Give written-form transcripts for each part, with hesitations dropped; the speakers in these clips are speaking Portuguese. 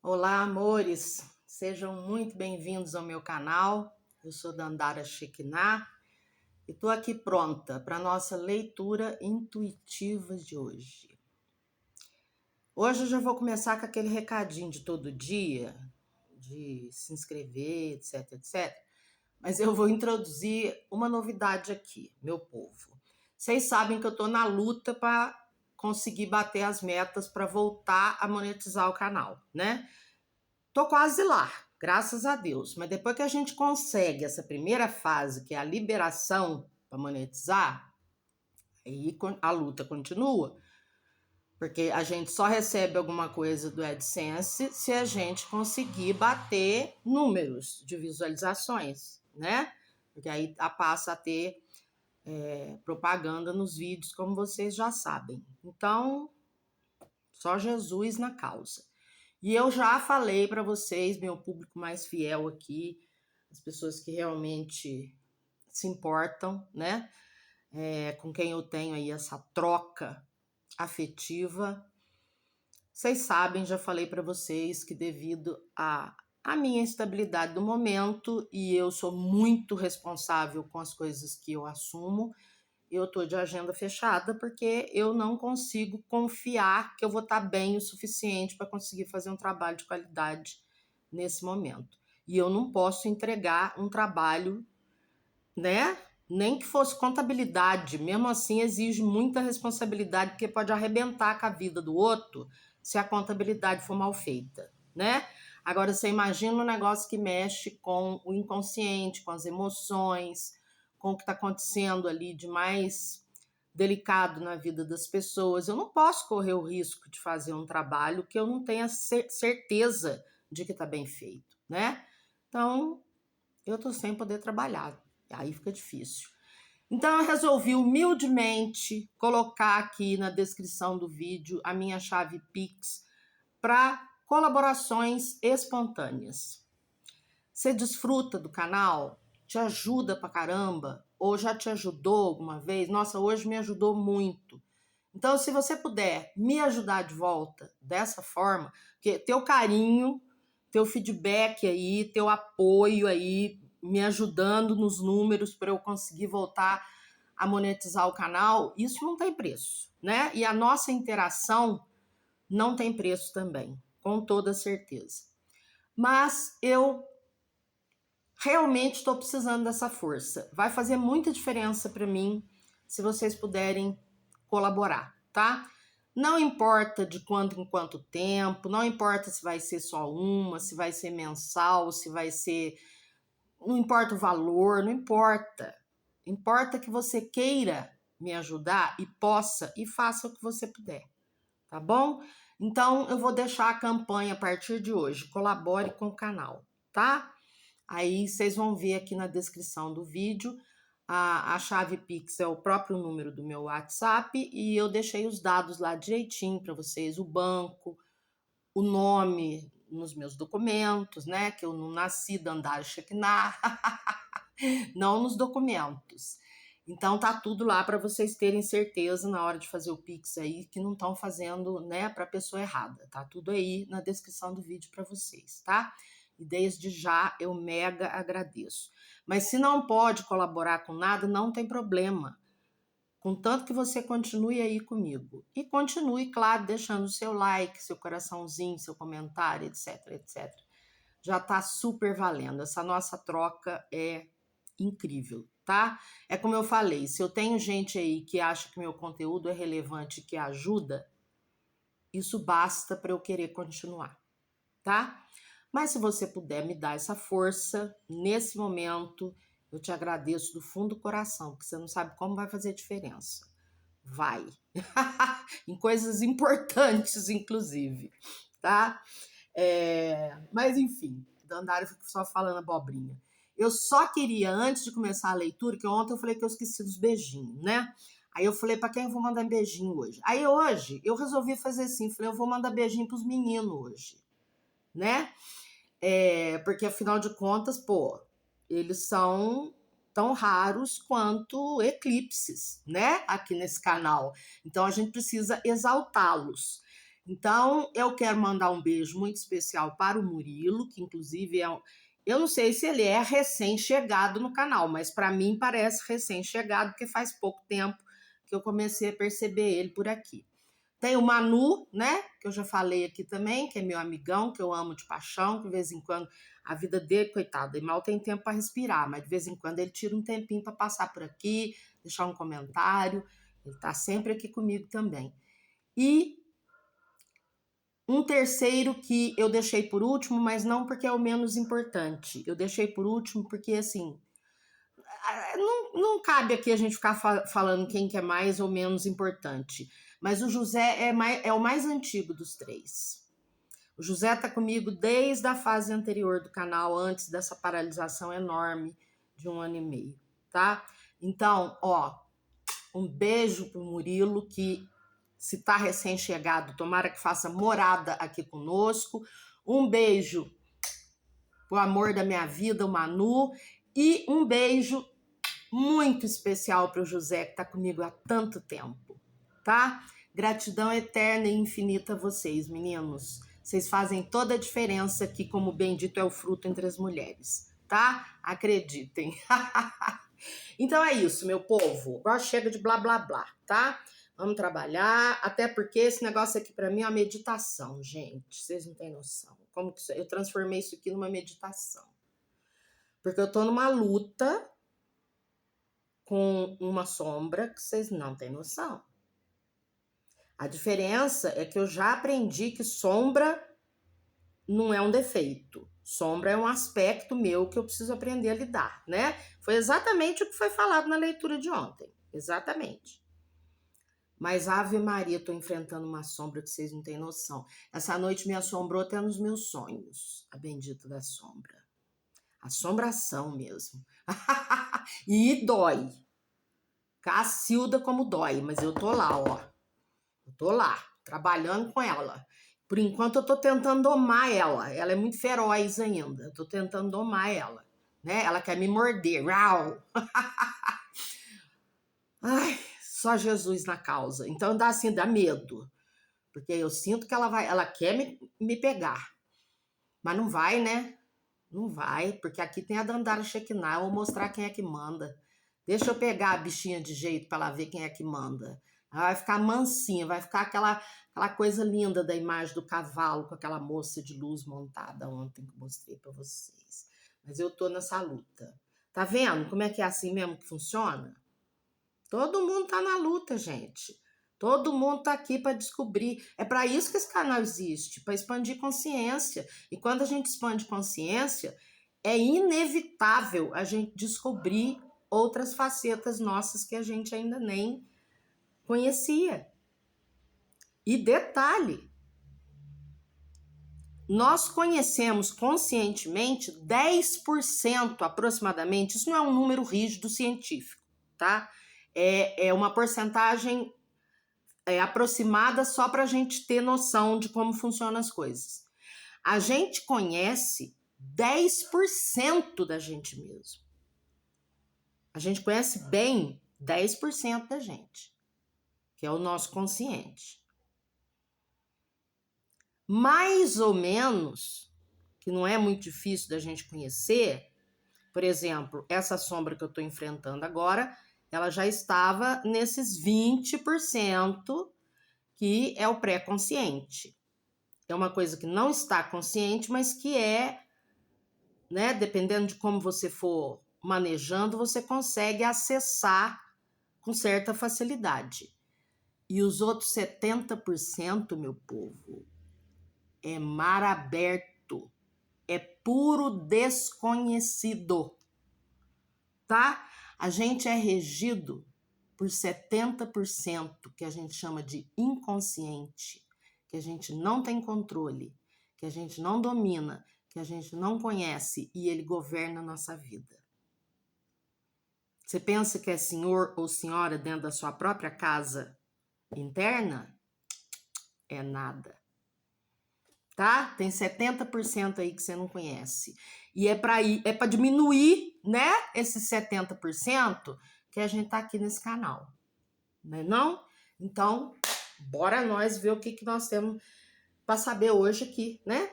Olá, amores! Sejam muito bem-vindos ao meu canal. Eu sou Dandara Shekinah e estou aqui pronta para a nossa leitura intuitiva de hoje. Hoje eu já vou começar com aquele recadinho de todo dia, de se inscrever, etc, etc. Mas eu vou introduzir uma novidade aqui, meu povo. Vocês sabem que eu estou na luta para conseguir bater as metas para voltar a monetizar o canal, né? Tô quase lá, graças a Deus. Mas depois que a gente consegue essa primeira fase, que é a liberação para monetizar, aí a luta continua. Porque a gente só recebe alguma coisa do AdSense se a gente conseguir bater números de visualizações, né? Porque aí passa a ter propaganda nos vídeos, como vocês já sabem. Então, só Jesus na causa. E eu já falei para vocês, meu público mais fiel aqui, as pessoas que realmente se importam, né? Com quem eu tenho aí essa troca afetiva. Vocês sabem, já falei para vocês que devido à minha instabilidade do momento, e eu sou muito responsável com as coisas que eu assumo, eu estou de agenda fechada porque eu não consigo confiar que eu vou estar bem o suficiente para conseguir fazer um trabalho de qualidade nesse momento. E eu não posso entregar um trabalho, né? Nem que fosse contabilidade, mesmo assim exige muita responsabilidade, porque pode arrebentar com a vida do outro se a contabilidade for mal feita, né? Agora, você imagina um negócio que mexe com o inconsciente, com as emoções, com o que está acontecendo ali de mais delicado na vida das pessoas. Eu não posso correr o risco de fazer um trabalho que eu não tenha certeza de que está bem feito, né? Então, eu estou sem poder trabalhar. Aí fica difícil. Então eu resolvi humildemente colocar aqui na descrição do vídeo a minha chave Pix para colaborações espontâneas. Você desfruta do canal? Te ajuda pra caramba? Ou já te ajudou alguma vez? Nossa, hoje me ajudou muito. Então, se você puder me ajudar de volta dessa forma, porque teu carinho, teu feedback aí, teu apoio aí, me ajudando nos números para eu conseguir voltar a monetizar o canal, isso não tem preço, né? E a nossa interação não tem preço também, com toda certeza. Mas eu realmente estou precisando dessa força. Vai fazer muita diferença para mim se vocês puderem colaborar, tá? Não importa de quanto em quanto tempo, não importa se vai ser só uma, se vai ser mensal, se vai ser. Não importa o valor, não importa. Importa que você queira me ajudar e possa e faça o que você puder, tá bom? Então eu vou deixar a campanha a partir de hoje. Colabore com o canal, tá? Aí vocês vão ver aqui na descrição do vídeo, a chave Pix é o próprio número do meu WhatsApp e eu deixei os dados lá direitinho para vocês, o banco, o nome nos meus documentos, né? Que eu não nasci Dandara Shekinah, não nos documentos. Então tá tudo lá para vocês terem certeza na hora de fazer o Pix aí que não estão fazendo, né, para a pessoa errada. Tá tudo aí na descrição do vídeo para vocês, tá? E desde já eu mega agradeço. Mas se não pode colaborar com nada, não tem problema. Contanto que você continue aí comigo. E continue, claro, deixando o seu like, seu coraçãozinho, seu comentário, etc, etc. Já tá super valendo. Essa nossa troca é incrível, tá? É como eu falei, se eu tenho gente aí que acha que meu conteúdo é relevante e que ajuda, isso basta para eu querer continuar, tá? Mas se você puder me dar essa força nesse momento, eu te agradeço do fundo do coração, porque você não sabe como vai fazer diferença. Vai. Em coisas importantes, inclusive, tá? Mas enfim, Dandara fica só falando abobrinha. Eu só queria, antes de começar a leitura, que ontem eu falei que eu esqueci dos beijinhos, né? Aí eu falei, para quem eu vou mandar beijinho hoje? Aí hoje eu resolvi fazer assim, falei, eu vou mandar beijinho pros meninos hoje, né? Porque afinal de contas, pô, eles são tão raros quanto eclipses, né? Aqui nesse canal. Então a gente precisa exaltá-los. Então, eu quero mandar um beijo muito especial para o Murilo, que inclusive eu não sei se ele é recém-chegado no canal, mas para mim parece recém-chegado, porque faz pouco tempo que eu comecei a perceber ele por aqui. Tem o Manu, né, que eu já falei aqui também, que é meu amigão, que eu amo de paixão, que de vez em quando a vida dele, coitado, ele mal tem tempo para respirar, mas de vez em quando ele tira um tempinho para passar por aqui, deixar um comentário, ele está sempre aqui comigo também. E um terceiro que eu deixei por último, mas não porque é o menos importante. Eu deixei por último porque, assim, não cabe aqui a gente ficar falando quem que é mais ou menos importante. Mas o José é o mais antigo dos três. O José tá comigo desde a fase anterior do canal, antes dessa paralisação enorme de 1 ano e meio, tá? Então, ó, um beijo pro Murilo, que se tá recém-chegado, tomara que faça morada aqui conosco. Um beijo pro amor da minha vida, o Manu. E um beijo muito especial pro José, que tá comigo há tanto tempo, tá? Gratidão eterna e infinita a vocês, meninos. Vocês fazem toda a diferença aqui, como bendito é o fruto entre as mulheres, tá? Acreditem. Então é isso, meu povo. Agora chega de blá, blá, blá, tá? Vamos trabalhar, até porque esse negócio aqui para mim é uma meditação, gente. Vocês não têm noção. Como que eu transformei isso aqui numa meditação. Porque eu tô numa luta com uma sombra que vocês não têm noção. A diferença é que eu já aprendi que sombra não é um defeito. Sombra é um aspecto meu que eu preciso aprender a lidar, né? Foi exatamente o que foi falado na leitura de ontem. Exatamente. Mas, Ave Maria, tô enfrentando uma sombra que vocês não têm noção. Essa noite me assombrou até nos meus sonhos, a bendita da sombra. Assombração mesmo. E dói. Cacilda como dói, mas eu tô lá, ó. Eu tô lá, trabalhando com ela. Por enquanto eu tô tentando domar ela. Ela é muito feroz ainda. Eu tô tentando domar ela, né? Ela quer me morder. Rau! Ai, só Jesus na causa. Então dá assim, dá medo. Porque eu sinto que ela quer me pegar. Mas não vai, né? Não vai, porque aqui tem a Dandara Shekinah. Eu vou mostrar quem é que manda. Deixa eu pegar a bichinha de jeito para ela ver quem é que manda. Ela vai ficar mansinha, vai ficar aquela coisa linda da imagem do cavalo com aquela moça de luz montada ontem que eu mostrei para vocês. Mas eu tô nessa luta. Tá vendo como é que é assim mesmo que funciona? Todo mundo tá na luta, gente. Todo mundo tá aqui para descobrir. É para isso que esse canal existe, para expandir consciência. E quando a gente expande consciência, é inevitável a gente descobrir outras facetas nossas que a gente ainda nem conhecia. E detalhe, nós conhecemos conscientemente 10% aproximadamente, isso não é um número rígido científico, tá? É uma porcentagem aproximada só para a gente ter noção de como funcionam as coisas. A gente conhece 10% da gente mesmo. A gente conhece bem 10% da gente, que é o nosso consciente. Mais ou menos, que não é muito difícil da gente conhecer, por exemplo, essa sombra que eu estou enfrentando agora, ela já estava nesses 20%, que é o pré-consciente. É uma coisa que não está consciente, mas que é, né, dependendo de como você for manejando, você consegue acessar com certa facilidade. E os outros 70%, meu povo, é mar aberto, é puro desconhecido, tá? A gente é regido por 70% que a gente chama de inconsciente, que a gente não tem controle, que a gente não domina, que a gente não conhece e ele governa a nossa vida. Você pensa que é senhor ou senhora dentro da sua própria casa interna? É nada. Tá? Tem 70% aí que você não conhece. E é para diminuir, né, esses 70% que a gente tá aqui nesse canal. Não é não? Então, bora nós ver o que nós temos para saber hoje aqui, né?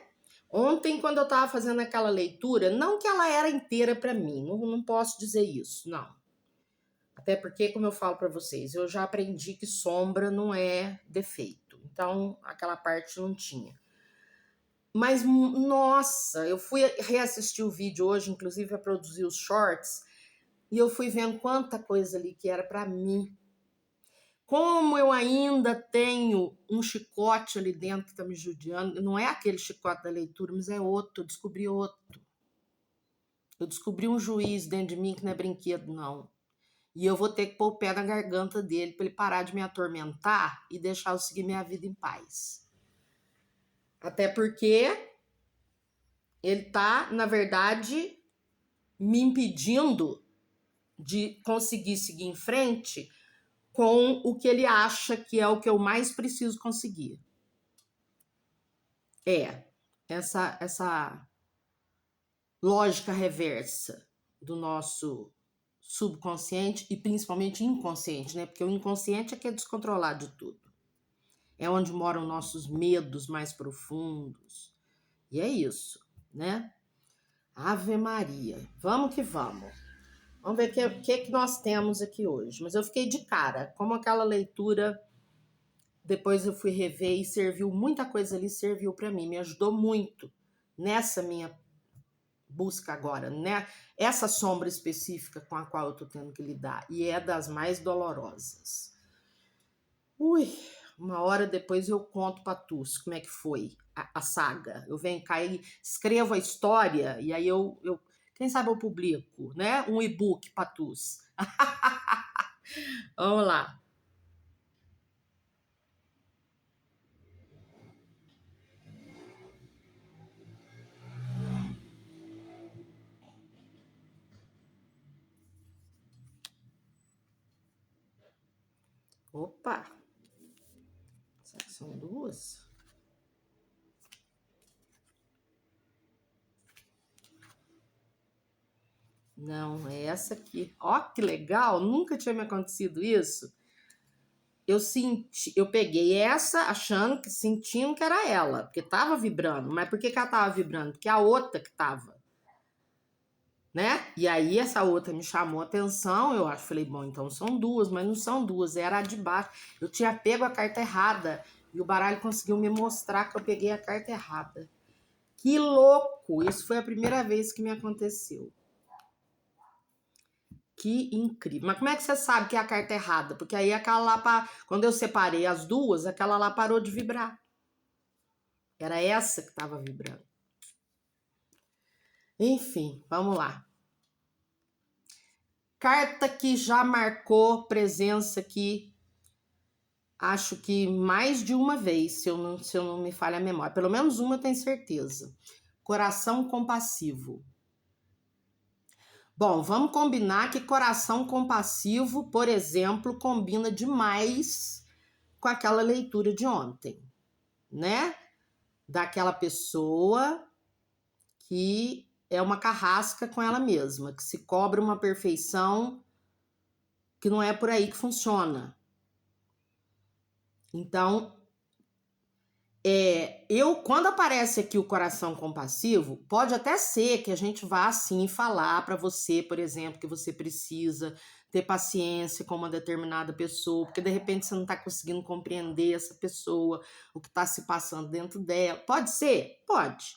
Ontem, quando eu estava fazendo aquela leitura, não que ela era inteira para mim, não posso dizer isso, não. Até porque, como eu falo para vocês, eu já aprendi que sombra não é defeito. Então, aquela parte não tinha. Mas, nossa, eu fui reassistir o vídeo hoje, inclusive a produzir os shorts, e eu fui vendo quanta coisa ali que era para mim. Como eu ainda tenho um chicote ali dentro que tá me judiando, não é aquele chicote da leitura, mas é outro, eu descobri outro. Eu descobri um juiz dentro de mim que não é brinquedo, não. E eu vou ter que pôr o pé na garganta dele para ele parar de me atormentar e deixar eu seguir minha vida em paz. Até porque ele tá, na verdade, me impedindo de conseguir seguir em frente com o que ele acha que é o que eu mais preciso conseguir. Essa lógica reversa do nosso subconsciente e principalmente inconsciente, né? Porque o inconsciente é que é descontrolado de tudo. É onde moram nossos medos mais profundos. E é isso, né? Ave Maria. Vamos que vamos. Vamos ver o que nós temos aqui hoje. Mas eu fiquei de cara. Como aquela leitura, depois eu fui rever e serviu, muita coisa ali serviu para mim. Me ajudou muito nessa minha busca agora, né? Essa sombra específica com a qual eu tô tendo que lidar. E é das mais dolorosas. Uma hora depois eu conto pra tu como é que foi a saga. Eu venho cá e escrevo a história e aí eu quem sabe eu publico, né? Um e-book pra tu. Vamos lá. Opa! Será que são duas? Não, é essa aqui. Ó, que legal! Nunca tinha me acontecido isso. Eu peguei essa achando que, sentindo que era ela, porque tava vibrando. Mas por que ela tava vibrando? Porque a outra que tava, né? E aí essa outra me chamou a atenção, eu acho, falei, bom, então são duas, mas não são duas, era a de baixo. Eu tinha pego a carta errada e o baralho conseguiu me mostrar que eu peguei a carta errada. Que louco! Isso foi a primeira vez que me aconteceu. Que incrível. Mas como é que você sabe que é a carta errada? Porque aí aquela lá, quando eu separei as duas, aquela lá parou de vibrar. Era essa que estava vibrando. Enfim, vamos lá. Carta que já marcou presença aqui, acho que mais de uma vez, se eu não me falha a memória. Pelo menos uma eu tenho certeza. Coração compassivo. Bom, vamos combinar que coração compassivo, por exemplo, combina demais com aquela leitura de ontem, né? Daquela pessoa que é uma carrasca com ela mesma, que se cobra uma perfeição que não é por aí que funciona. Então, quando aparece aqui o coração compassivo, pode até ser que a gente vá assim falar para você, por exemplo, que você precisa ter paciência com uma determinada pessoa, porque de repente você não está conseguindo compreender essa pessoa, o que está se passando dentro dela. Pode ser? Pode.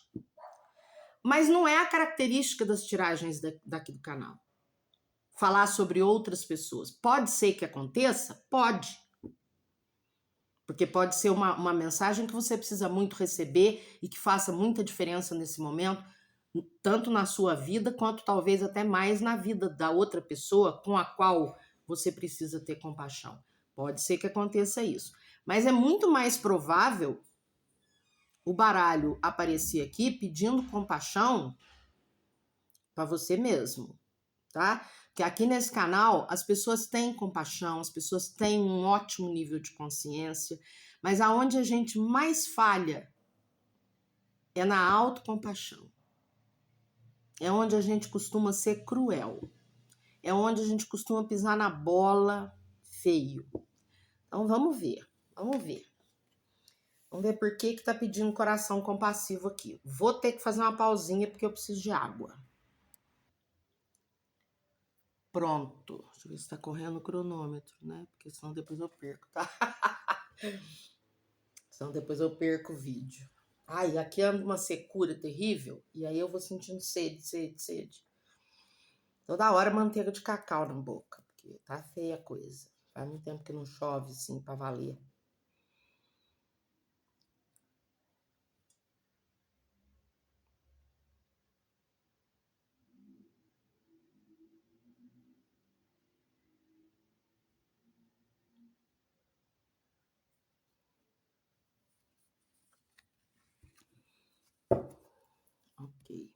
Mas não é a característica das tiragens daqui do canal. Falar sobre outras pessoas. Pode ser que aconteça? Pode. Porque pode ser uma mensagem que você precisa muito receber e que faça muita diferença nesse momento, tanto na sua vida, quanto talvez até mais na vida da outra pessoa com a qual você precisa ter compaixão. Pode ser que aconteça isso. Mas é muito mais provável o baralho aparecer aqui pedindo compaixão para você mesmo, tá? Porque aqui nesse canal as pessoas têm compaixão, as pessoas têm um ótimo nível de consciência, mas aonde a gente mais falha é na autocompaixão. É onde a gente costuma ser cruel. É onde a gente costuma pisar na bola feio. Então vamos ver, vamos ver. Vamos ver por que tá pedindo coração compassivo aqui. Vou ter que fazer uma pausinha porque eu preciso de água. Pronto. Deixa eu ver se tá correndo o cronômetro, né? Porque senão depois eu perco, tá? Senão depois eu perco o vídeo. Ai, aqui anda uma secura terrível. E aí eu vou sentindo sede. Toda hora manteiga de cacau na boca. Porque tá feia a coisa. Faz muito tempo que não chove, assim, pra valer. Ok.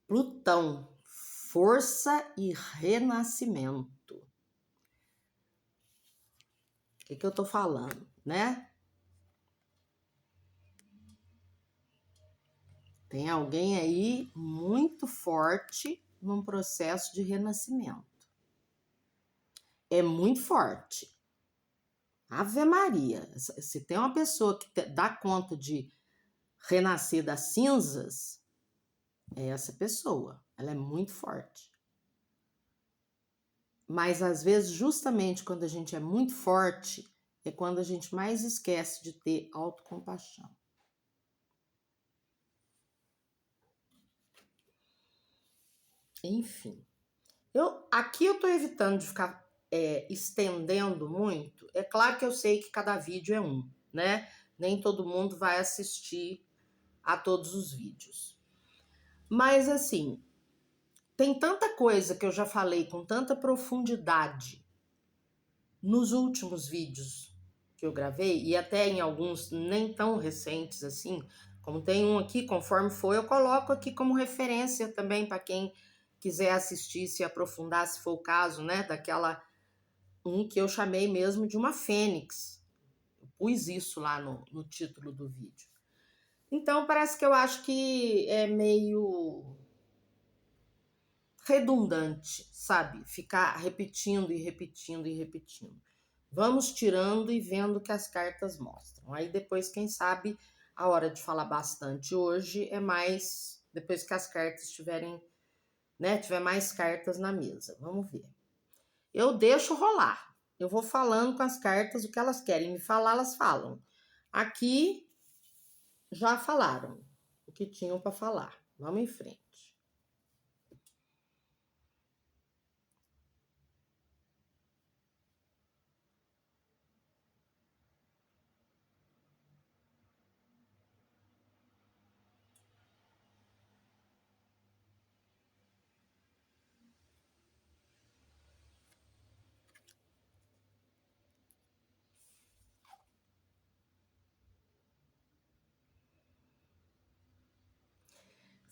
Plutão, força e renascimento. O que eu tô falando, né? Tem alguém aí muito forte num processo de renascimento. É muito forte. Ave Maria. Se tem uma pessoa que dá conta de renascer das cinzas, é essa pessoa. Ela é muito forte. Mas às vezes, justamente quando a gente é muito forte, é quando a gente mais esquece de ter autocompaixão. Enfim. Aqui eu estou evitando de ficar estendendo muito. É claro que eu sei que cada vídeo é um, né? Nem todo mundo vai assistir a todos os vídeos. Mas assim, tem tanta coisa que eu já falei com tanta profundidade nos últimos vídeos que eu gravei, e até em alguns nem tão recentes assim, como tem um aqui, conforme foi, eu coloco aqui como referência também para quem quiser assistir, se aprofundar, se for o caso, né, daquela que eu chamei mesmo de uma fênix. Eu pus isso lá no título do vídeo. Então, parece que eu acho que é meio redundante, sabe? Ficar repetindo e repetindo e repetindo. Vamos tirando e vendo o que as cartas mostram. Aí depois, quem sabe, a hora de falar bastante hoje é mais depois que as cartas estiverem, né, tiver mais cartas na mesa. Vamos ver. Eu deixo rolar. Eu vou falando com as cartas o que elas querem me falar, elas falam. Aqui já falaram o que tinham para falar. Vamos em frente.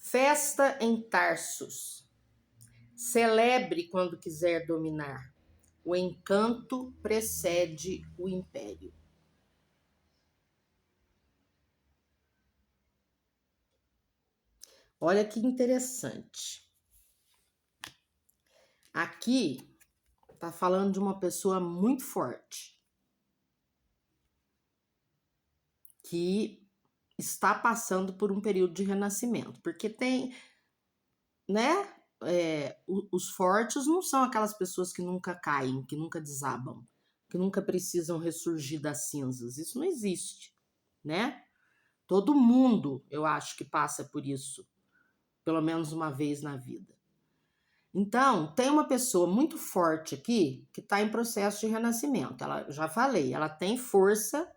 Festa em Tarsus. Celebre quando quiser dominar. O encanto precede o império. Olha que interessante. Aqui tá falando de uma pessoa muito forte que está passando por um período de renascimento, porque tem, né? Os fortes não são aquelas pessoas que nunca caem, que nunca desabam, que nunca precisam ressurgir das cinzas. Isso não existe, né? Todo mundo, eu acho que passa por isso, pelo menos uma vez na vida. Então, tem uma pessoa muito forte aqui que está em processo de renascimento. Ela, já falei, ela tem força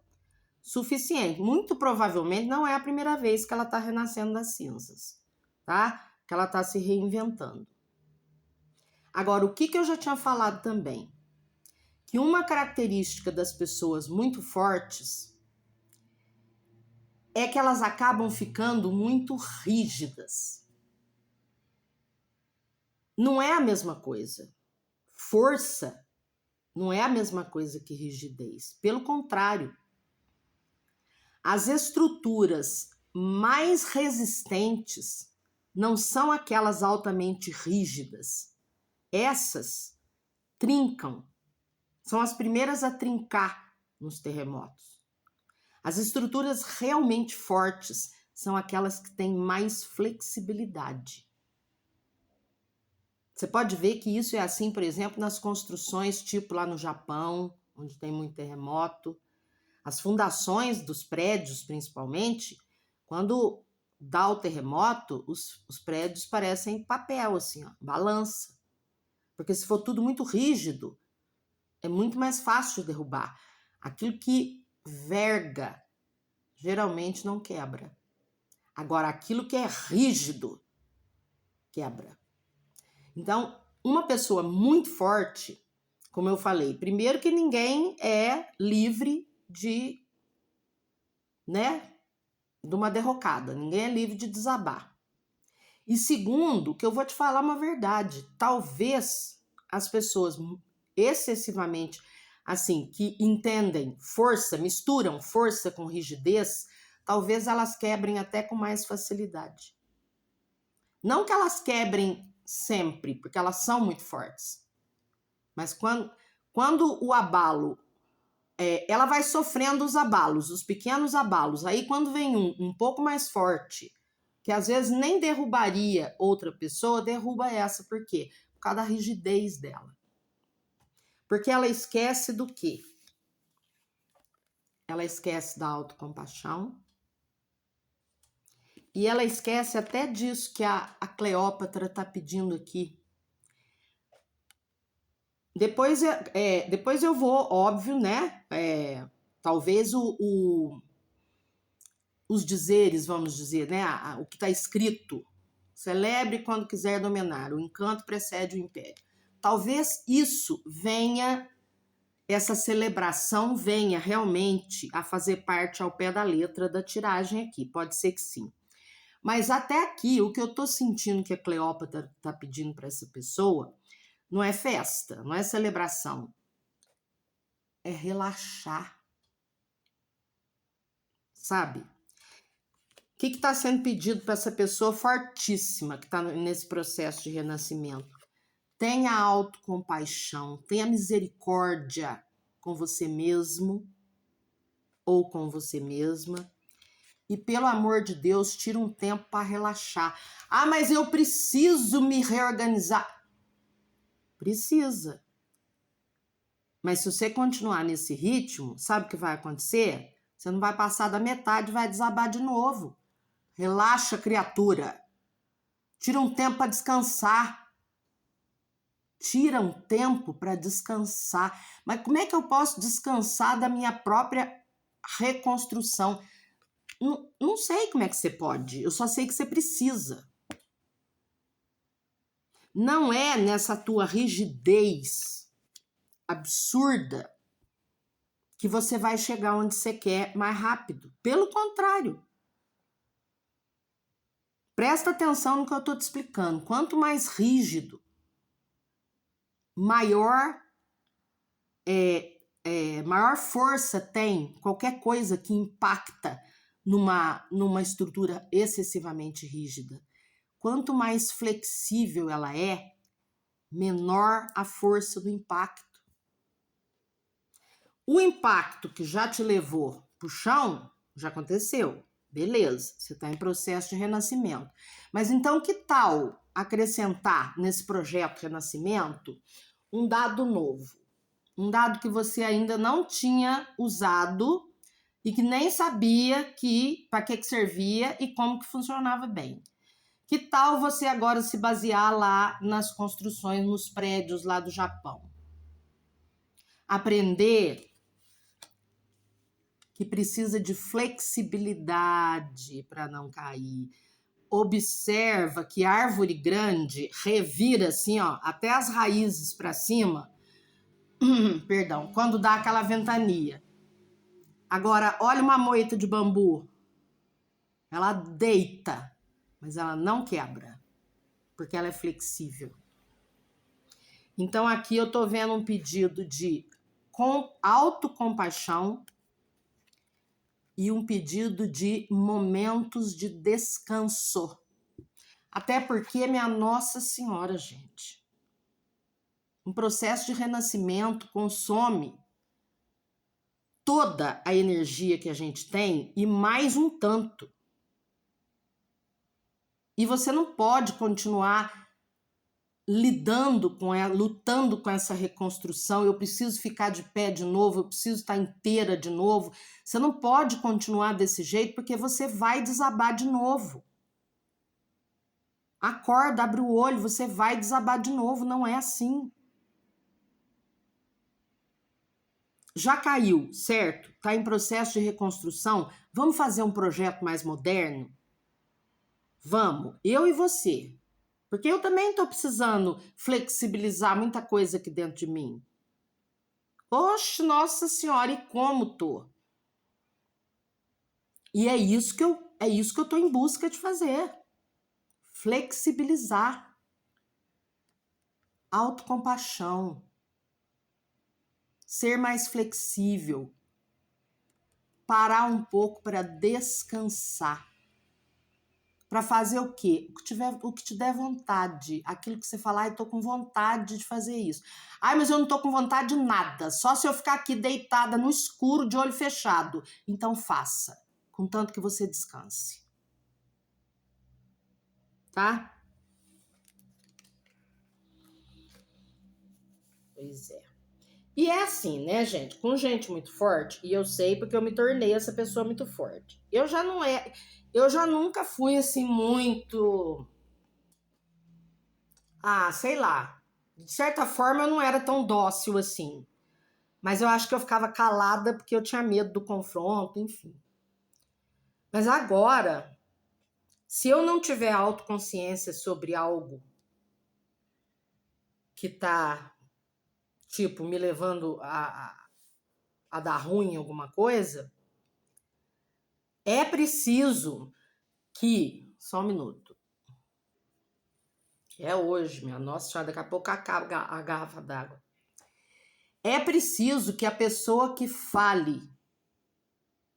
suficiente. Muito provavelmente não é a primeira vez que ela está renascendo das cinzas, tá? Que ela está se reinventando. Agora, o que eu já tinha falado também? Que uma característica das pessoas muito fortes é que elas acabam ficando muito rígidas. Não é a mesma coisa. Força não é a mesma coisa que rigidez. Pelo contrário, as estruturas mais resistentes não são aquelas altamente rígidas. Essas trincam, são as primeiras a trincar nos terremotos. As estruturas realmente fortes são aquelas que têm mais flexibilidade. Você pode ver que isso é assim, por exemplo, nas construções, tipo lá no Japão, onde tem muito terremoto. As fundações dos prédios, principalmente, quando dá o terremoto, os prédios parecem papel, assim, ó, balança. Porque se for tudo muito rígido, é muito mais fácil de derrubar. Aquilo que verga, geralmente não quebra. Agora, aquilo que é rígido, quebra. Então, uma pessoa muito forte, como eu falei, primeiro que ninguém é livre de, né, de uma derrocada, ninguém é livre de desabar. E segundo, que eu vou te falar uma verdade, talvez as pessoas excessivamente, assim, que entendem força, misturam força com rigidez, talvez elas quebrem até com mais facilidade. Não que elas quebrem sempre, porque elas são muito fortes. Mas quando o abalo, ela vai sofrendo os abalos, os pequenos abalos. Aí quando vem um pouco mais forte, que às vezes nem derrubaria outra pessoa, derruba essa. Por quê? Por causa da rigidez dela. Porque ela esquece do quê? Ela esquece da autocompaixão. E ela esquece até disso que a Cleópatra está pedindo aqui. Depois eu vou, óbvio, né? Talvez os dizeres, vamos dizer, né? O que está escrito. Celebre quando quiser dominar, o encanto precede o império. Talvez isso venha, essa celebração venha realmente a fazer parte ao pé da letra da tiragem aqui. Pode ser que sim. Mas até aqui, o que eu estou sentindo que a Cleópatra está pedindo para essa pessoa não é festa, não é celebração. É relaxar. Sabe? O que está sendo pedido para essa pessoa fortíssima que está nesse processo de renascimento? Tenha autocompaixão, tenha misericórdia com você mesmo ou com você mesma. E, pelo amor de Deus, tira um tempo para relaxar. Ah, mas eu preciso me reorganizar. Precisa. Mas se você continuar nesse ritmo, sabe o que vai acontecer? Você não vai passar da metade, vai desabar de novo. Relaxa, criatura. Tira um tempo para descansar. Tira um tempo para descansar. Mas como é que eu posso descansar da minha própria reconstrução? Não sei como é que você pode. Eu só sei que você precisa. Não é nessa tua rigidez absurda que você vai chegar onde você quer mais rápido. Pelo contrário. Presta atenção no que eu estou te explicando. Quanto mais rígido, maior força tem qualquer coisa que impacta numa estrutura excessivamente rígida. Quanto mais flexível ela é, menor a força do impacto. O impacto que já te levou para o chão, já aconteceu. Beleza, você está em processo de renascimento. Mas então que tal acrescentar nesse projeto de renascimento um dado novo? Um dado que você ainda não tinha usado e que nem sabia para que servia e como que funcionava bem. Que tal você agora se basear lá nas construções, nos prédios lá do Japão? Aprender que precisa de flexibilidade para não cair. Observa que árvore grande revira assim, ó, até as raízes para cima, perdão, quando dá aquela ventania. Agora, olha uma moita de bambu. Ela deita, mas ela não quebra, porque ela é flexível. Então, aqui eu tô vendo um pedido de autocompaixão e um pedido de momentos de descanso. Até porque, minha Nossa Senhora, gente, Um processo de renascimento consome toda a energia que a gente tem e mais um tanto. E você não pode continuar lidando com ela, lutando com essa reconstrução. Eu preciso ficar de pé de novo, eu preciso estar inteira de novo. Você não pode continuar desse jeito porque você vai desabar de novo. Acorda, abre o olho, você vai desabar de novo, não é assim. Já caiu, certo? Está em processo de reconstrução. Vamos fazer um projeto mais moderno? Vamos, eu e você. Porque eu também estou precisando flexibilizar muita coisa aqui dentro de mim. Oxe, nossa senhora, e como tô? E é isso que eu estou em busca de fazer. Flexibilizar. Autocompaixão. Ser mais flexível. Parar um pouco para descansar. Para fazer o quê? O que te der vontade. Aquilo que você falar, eu tô com vontade de fazer isso. Ai, mas eu não tô com vontade de nada. Só se eu ficar aqui deitada no escuro, de olho fechado. Então faça. Contanto que você descanse. Tá? Pois é. E é assim, né, gente? Com gente muito forte, e eu sei porque eu me tornei essa pessoa muito forte. Eu já nunca fui assim muito, sei lá. De certa forma eu não era tão dócil assim. Mas eu acho que eu ficava calada porque eu tinha medo do confronto, enfim. Mas agora, se eu não tiver autoconsciência sobre algo que tá, tipo, me levando a dar ruim em alguma coisa, é preciso que... Só um minuto. É hoje, minha nossa senhora, daqui a pouco acaba a garrafa d'água. É preciso que a pessoa que fale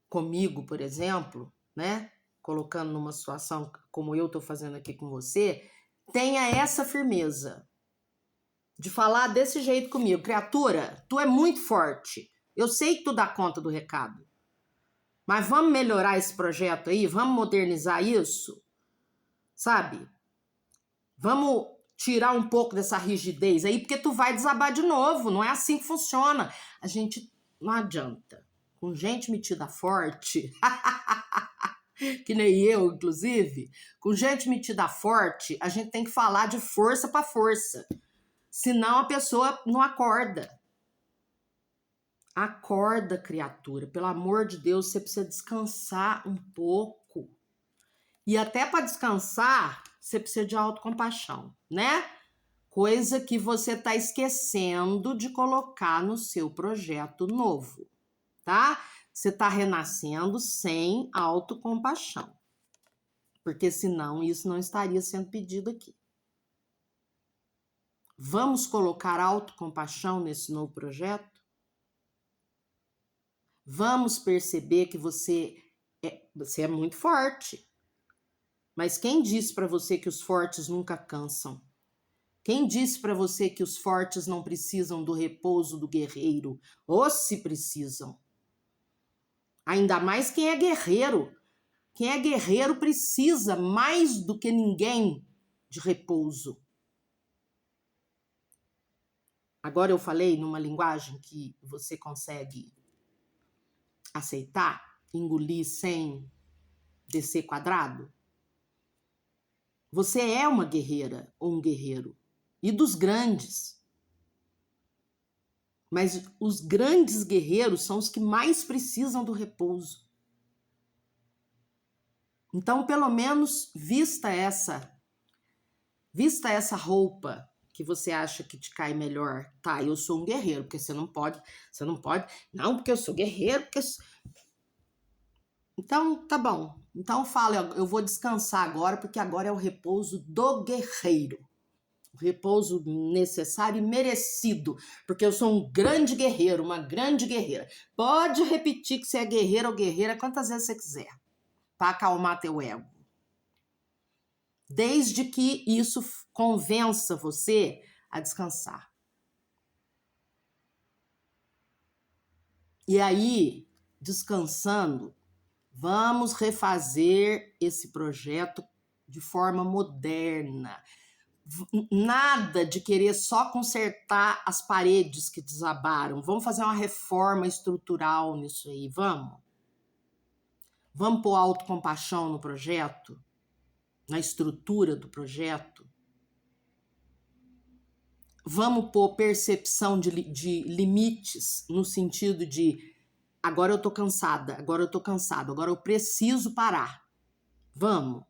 comigo, por exemplo, né, colocando numa situação como eu tô fazendo aqui com você, tenha essa firmeza de falar desse jeito comigo. Criatura, tu é muito forte. Eu sei que tu dá conta do recado. Mas vamos melhorar esse projeto aí? Vamos modernizar isso? Sabe? Vamos tirar um pouco dessa rigidez aí, porque tu vai desabar de novo. Não é assim que funciona. A gente não adianta. Com gente metida forte, que nem eu, inclusive, com gente metida forte, a gente tem que falar de força para força. Senão a pessoa não acorda. Acorda, criatura. Pelo amor de Deus, você precisa descansar um pouco. E até para descansar, você precisa de autocompaixão, né? Coisa que você está esquecendo de colocar no seu projeto novo, tá? Você está renascendo sem autocompaixão. Porque senão isso não estaria sendo pedido aqui. Vamos colocar autocompaixão nesse novo projeto? Vamos perceber que você é muito forte. Mas quem disse para você que os fortes nunca cansam? Quem disse para você que os fortes não precisam do repouso do guerreiro? Ou se precisam. Ainda mais quem é guerreiro. Quem é guerreiro precisa mais do que ninguém de repouso. Agora eu falei numa linguagem que você consegue aceitar, engolir sem descer quadrado? Você é uma guerreira ou um guerreiro. E dos grandes. Mas os grandes guerreiros são os que mais precisam do repouso. Então, pelo menos, vista essa roupa que você acha que te cai melhor. Tá, eu sou um guerreiro, porque você não pode, não, porque eu sou guerreiro, porque... Então, tá bom. Então, fala, eu vou descansar agora, porque agora é o repouso do guerreiro. O repouso necessário e merecido, porque eu sou um grande guerreiro, uma grande guerreira. Pode repetir que você é guerreiro ou guerreira quantas vezes você quiser, para acalmar teu ego. Desde que isso convença você a descansar. E aí, descansando, vamos refazer esse projeto de forma moderna. Nada de querer só consertar as paredes que desabaram. Vamos fazer uma reforma estrutural nisso aí, vamos? Vamos pôr autocompaixão no projeto, na estrutura do projeto. Vamos pôr percepção de limites, no sentido de agora eu tô cansada, agora eu tô cansado, agora eu preciso parar. Vamos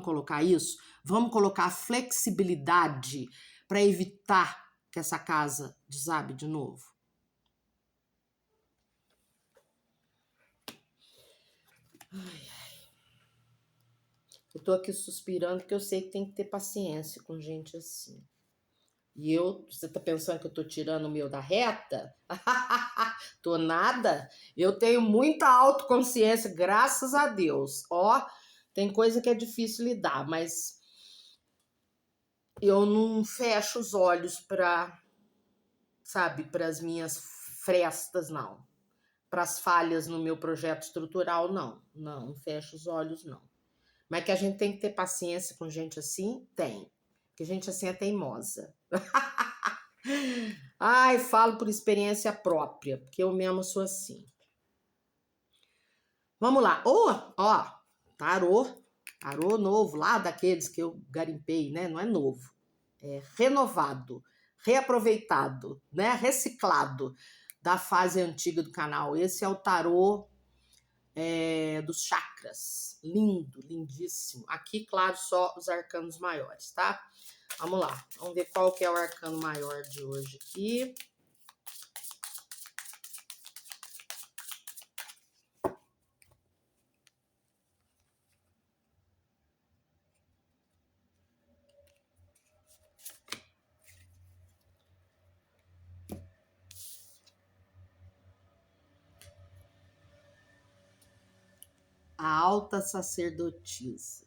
colocar isso? Vamos colocar flexibilidade para evitar que essa casa desabe de novo. Eu tô aqui suspirando porque eu sei que tem que ter paciência com gente assim. E você tá pensando que eu tô tirando o meu da reta? Tô nada. Eu tenho muita autoconsciência, graças a Deus. Ó, tem coisa que é difícil lidar, mas eu não fecho os olhos para, sabe, para as minhas frestas, não. Para as falhas no meu projeto estrutural, não. Não fecho os olhos, não. Mas que a gente tem que ter paciência com gente assim? Tem. Porque gente assim é teimosa. Ai, falo por experiência própria, porque eu mesma sou assim. Vamos lá. Ó, tarô novo, lá daqueles que eu garimpei, né? Não é novo. É renovado, reaproveitado, né? Reciclado da fase antiga do canal. Esse é o tarô dos chakras. Lindo, lindíssimo. Aqui, claro, só os arcanos maiores, tá? Vamos lá. Vamos ver qual que é o arcano maior de hoje aqui. A alta sacerdotisa.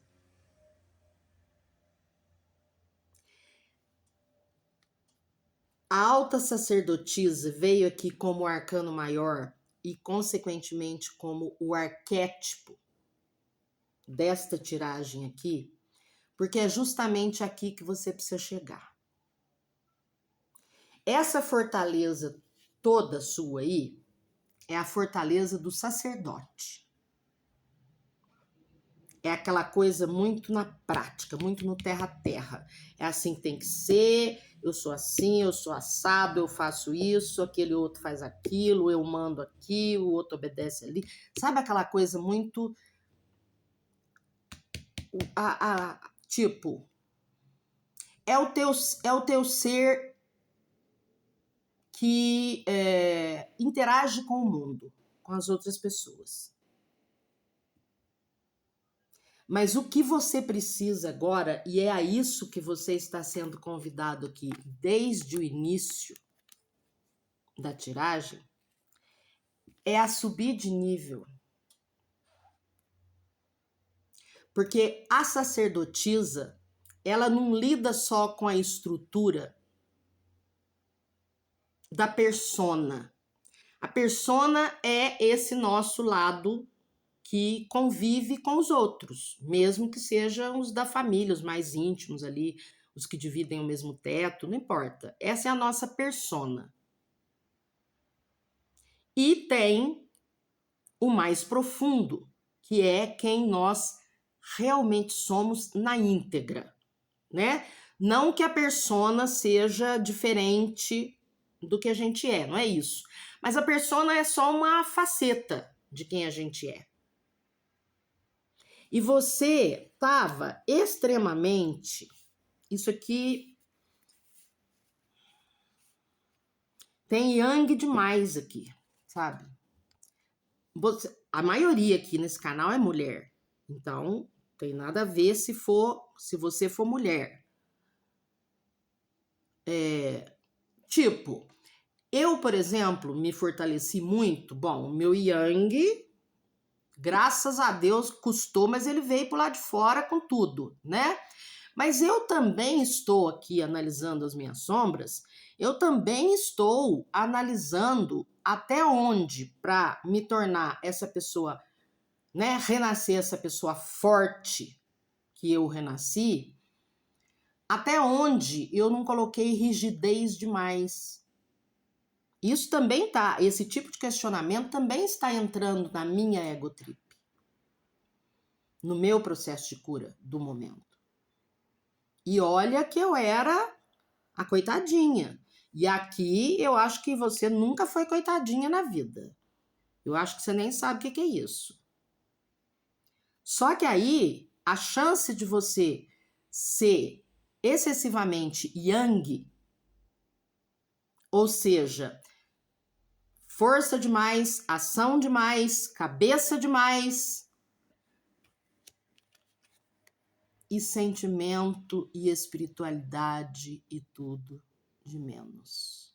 A alta sacerdotisa veio aqui como o arcano maior e, consequentemente, como o arquétipo desta tiragem aqui, porque é justamente aqui que você precisa chegar. Essa fortaleza toda sua aí é a fortaleza do sacerdote. É aquela coisa muito na prática, muito no terra a terra. É assim que tem que ser, eu sou assim, eu sou assado, eu faço isso, aquele outro faz aquilo, eu mando aqui, o outro obedece ali. Sabe aquela coisa muito... tipo, é o teu ser que interage com o mundo, com as outras pessoas. Mas o que você precisa agora, e é a isso que você está sendo convidado aqui desde o início da tiragem, é a subir de nível. Porque a sacerdotisa, ela não lida só com a estrutura da persona. A persona é esse nosso lado que convive com os outros, mesmo que sejam os da família, os mais íntimos ali, os que dividem o mesmo teto, não importa. Essa é a nossa persona. E tem o mais profundo, que é quem nós realmente somos na íntegra, né? Não que a persona seja diferente do que a gente é, não é isso. Mas a persona é só uma faceta de quem a gente é. E você estava extremamente... Isso aqui tem yang demais aqui, sabe? A maioria aqui nesse canal é mulher. Então, tem nada a ver se você for mulher. Tipo, eu, por exemplo, me fortaleci muito. Bom, o meu yang... Graças a Deus custou, mas ele veio por lá de fora com tudo, né? Mas eu também estou aqui analisando as minhas sombras eu também estou analisando até onde, para me tornar essa pessoa, né, renascer essa pessoa forte que eu renasci, até onde eu não coloquei rigidez demais. Isso também tá, esse tipo de questionamento também está entrando na minha egotrip, no meu processo de cura do momento. E olha que eu era a coitadinha. E aqui eu acho que você nunca foi coitadinha na vida. Eu acho que você nem sabe o que é isso. Só que aí, a chance de você ser excessivamente yang, ou seja, força demais, ação demais, cabeça demais, e sentimento e espiritualidade e tudo de menos.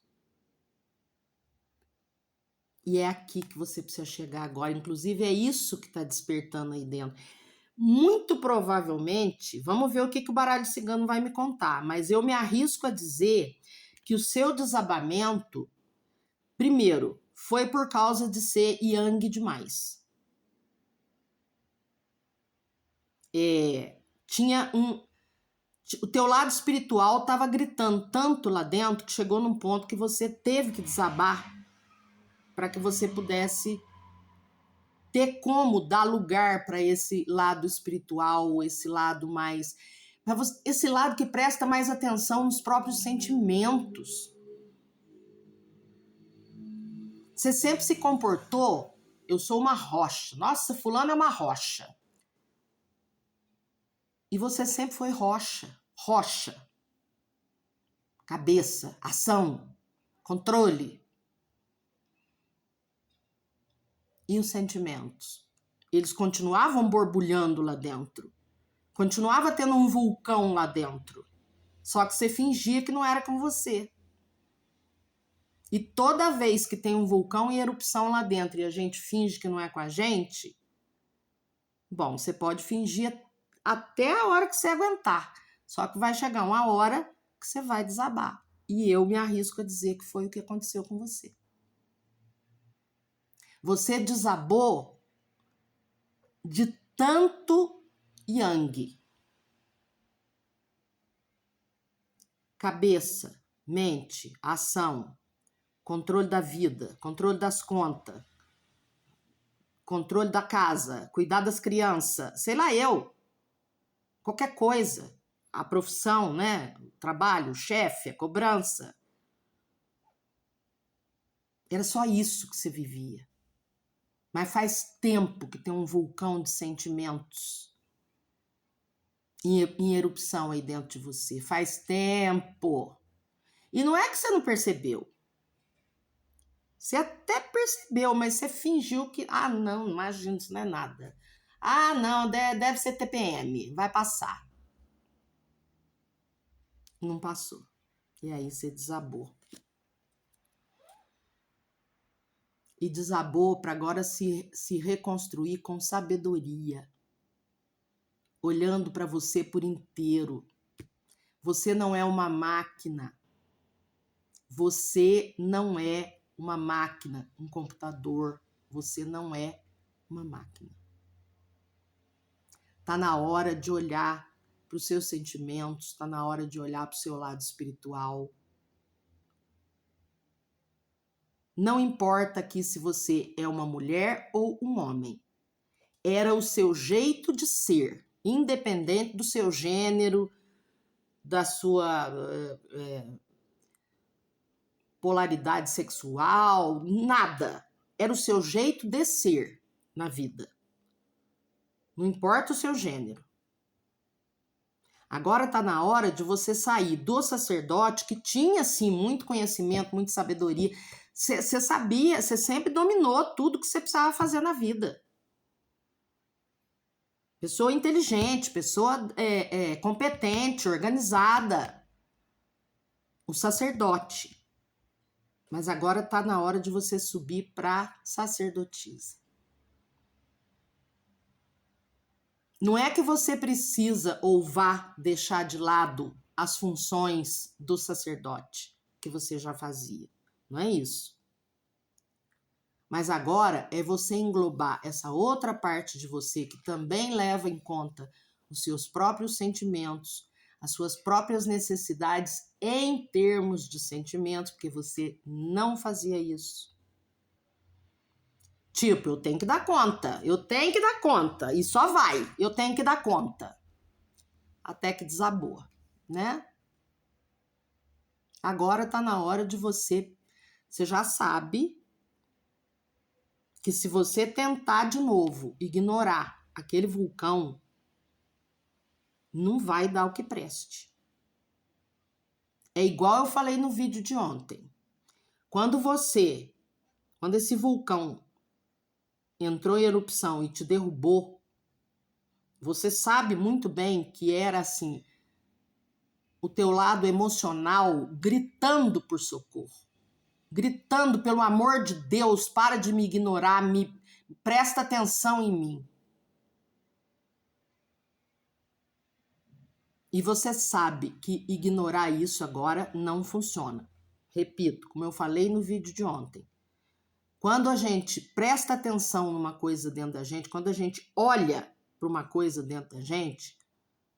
E é aqui que você precisa chegar agora. Inclusive, é isso que está despertando aí dentro. Muito provavelmente, vamos ver o que o baralho cigano vai me contar, mas eu me arrisco a dizer que o seu desabamento, primeiro, foi por causa de ser yang demais. O teu lado espiritual estava gritando tanto lá dentro que chegou num ponto que você teve que desabar para que você pudesse ter como dar lugar para esse lado espiritual, esse lado mais... esse lado que presta mais atenção nos próprios sentimentos. Você sempre se comportou, eu sou uma rocha. Nossa, fulano é uma rocha. E você sempre foi rocha. Rocha. Cabeça, ação, controle. E os sentimentos? Eles continuavam borbulhando lá dentro. Continuava tendo um vulcão lá dentro. Só que você fingia que não era com você. E toda vez que tem um vulcão em erupção lá dentro e a gente finge que não é com a gente, bom, você pode fingir até a hora que você aguentar. Só que vai chegar uma hora que você vai desabar. E eu me arrisco a dizer que foi o que aconteceu com você. Você desabou de tanto yang. Cabeça, mente, ação, controle da vida, controle das contas, controle da casa, cuidar das crianças, sei lá eu, qualquer coisa, a profissão, né? O trabalho, o chefe, a cobrança. Era só isso que você vivia. Mas faz tempo que tem um vulcão de sentimentos em erupção aí dentro de você. Faz tempo. E não é que você não percebeu. Você até percebeu, mas você fingiu que... Ah, não, imagina, isso não é nada. Ah, não, deve ser TPM, vai passar. Não passou. E aí você desabou. E desabou para agora se reconstruir com sabedoria. Olhando para você por inteiro. Você não é uma máquina. Você não é uma máquina, um computador. Você não é uma máquina. Tá na hora de olhar para os seus sentimentos, tá na hora de olhar para o seu lado espiritual. Não importa aqui se você é uma mulher ou um homem. Era o seu jeito de ser, independente do seu gênero, da sua polaridade sexual, nada. Era o seu jeito de ser na vida. Não importa o seu gênero. Agora está na hora de você sair do sacerdote, que tinha, sim, muito conhecimento, muita sabedoria. Você sabia, você sempre dominou tudo que você precisava fazer na vida. Pessoa inteligente, pessoa competente, organizada. O sacerdote. Mas agora está na hora de você subir para sacerdotisa. Não é que você precisa ou vá deixar de lado as funções do sacerdote. que você já fazia. Não é isso. Mas agora é você englobar essa outra parte de você que também leva em conta os seus próprios sentimentos, as suas próprias necessidades em termos de sentimentos, porque você não fazia isso. Tipo, eu tenho que dar conta, e só vai, eu tenho que dar conta. Até que desabou, né? Agora tá na hora de você já sabe que se você tentar de novo ignorar aquele vulcão, não vai dar o que preste. É igual eu falei no vídeo de ontem. Quando esse vulcão entrou em erupção e te derrubou, você sabe muito bem que era assim, o teu lado emocional gritando por socorro, gritando pelo amor de Deus, para de me ignorar, presta atenção em mim. E você sabe que ignorar isso agora não funciona. Repito, como eu falei no vídeo de ontem. Quando a gente presta atenção numa coisa dentro da gente, quando a gente olha para uma coisa dentro da gente,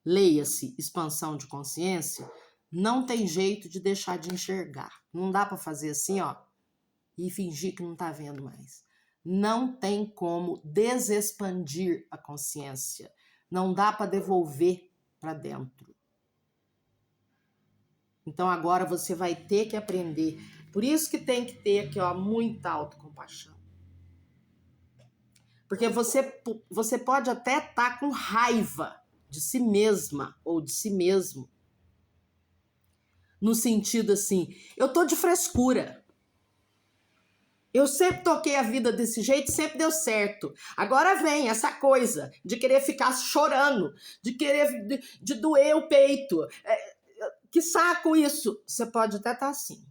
leia-se expansão de consciência, não tem jeito de deixar de enxergar. Não dá para fazer assim, ó, e fingir que não está vendo mais. Não tem como desexpandir a consciência. Não dá para devolver para dentro. Então agora você vai ter que aprender. Por isso que tem que ter aqui, ó, muita autocompaixão. Porque você pode até estar com raiva de si mesma ou de si mesmo. No sentido assim, eu tô de frescura. Eu sempre toquei a vida desse jeito, sempre deu certo. Agora vem essa coisa de querer ficar chorando, de querer de doer o peito. Que saco isso! Você pode até estar assim.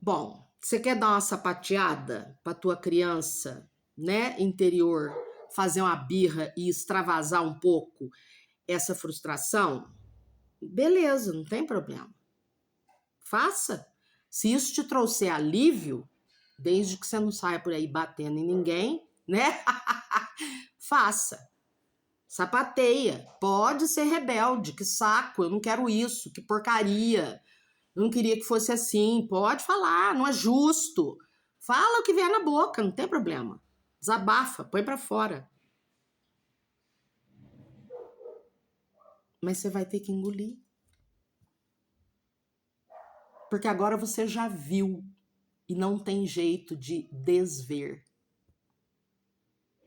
Bom, você quer dar uma sapateada para tua criança, né, interior, fazer uma birra e extravasar um pouco essa frustração? Beleza, não tem problema. Faça. Se isso te trouxer alívio, desde que você não saia por aí batendo em ninguém, né? Faça. Sapateia. Pode ser rebelde. Que saco, eu não quero isso. Que porcaria. Eu não queria que fosse assim. Pode falar, não é justo. Fala o que vier na boca, não tem problema. Desabafa, põe pra fora. Mas você vai ter que engolir. Porque agora você já viu e não tem jeito de desver.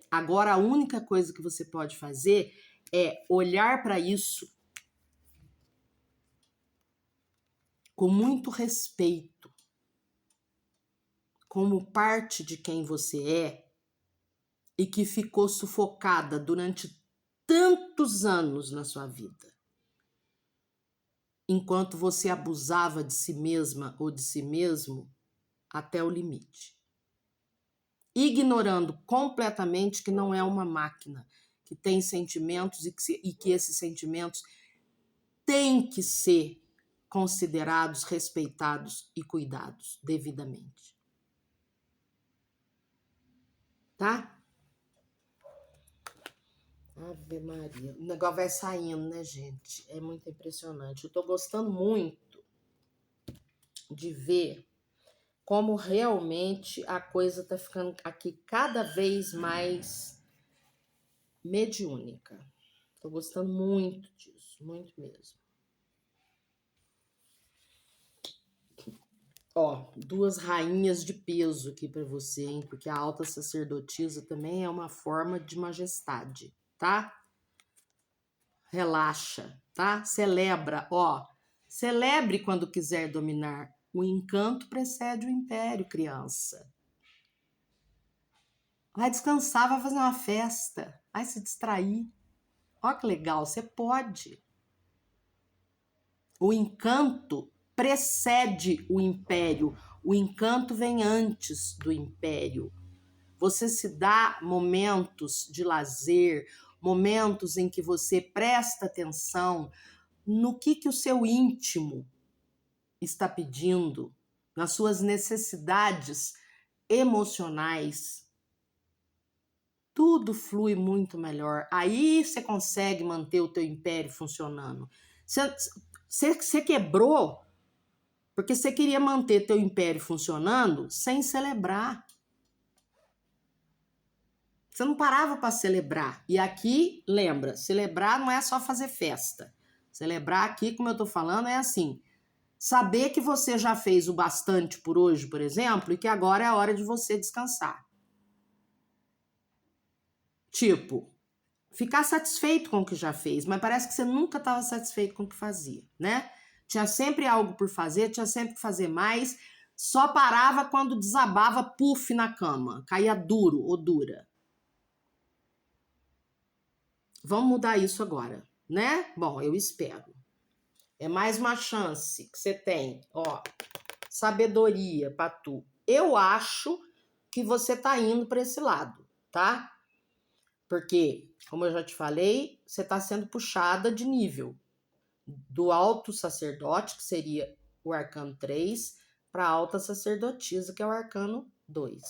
Agora a única coisa que você pode fazer é olhar para isso com muito respeito, como parte de quem você é e que ficou sufocada durante tantos anos na sua vida, enquanto você abusava de si mesma ou de si mesmo até o limite. Ignorando completamente que não é uma máquina, que tem sentimentos e que esses sentimentos têm que ser considerados, respeitados e cuidados devidamente. Tá? Ave Maria. O negócio vai saindo, né, gente? É muito impressionante. Eu tô gostando muito de ver como realmente a coisa tá ficando aqui cada vez mais mediúnica. Tô gostando muito disso, muito mesmo. Ó, 2 rainhas de peso aqui para você, hein? Porque a alta sacerdotisa também é uma forma de majestade, tá? Relaxa, tá? Celebra, ó. Celebre quando quiser dominar. O encanto precede o império, criança. Vai descansar, vai fazer uma festa, vai se distrair. Ó que legal, você pode. O encanto precede o império. O encanto vem antes do império. Você se dá momentos de lazer, momentos em que você presta atenção no que o seu íntimo está pedindo, nas suas necessidades emocionais, tudo flui muito melhor. Aí você consegue manter o teu império funcionando. Você quebrou porque você queria manter teu império funcionando sem celebrar. Você não parava para celebrar. E aqui, lembra, celebrar não é só fazer festa. Celebrar aqui, como eu tô falando, é assim, saber que você já fez o bastante por hoje, por exemplo, e que agora é a hora de você descansar. Tipo, ficar satisfeito com o que já fez, mas parece que você nunca estava satisfeito com o que fazia, né? Tinha sempre algo por fazer, tinha sempre que fazer mais, só parava quando desabava puff na cama, caía duro ou dura. Vamos mudar isso agora, né? Bom, eu espero. É mais uma chance que você tem, ó, sabedoria pra tu. Eu acho que você tá indo para esse lado, tá? Porque, como eu já te falei, você tá sendo puxada de nível do alto sacerdote, que seria o arcano 3, para a alta sacerdotisa, que é o arcano 2.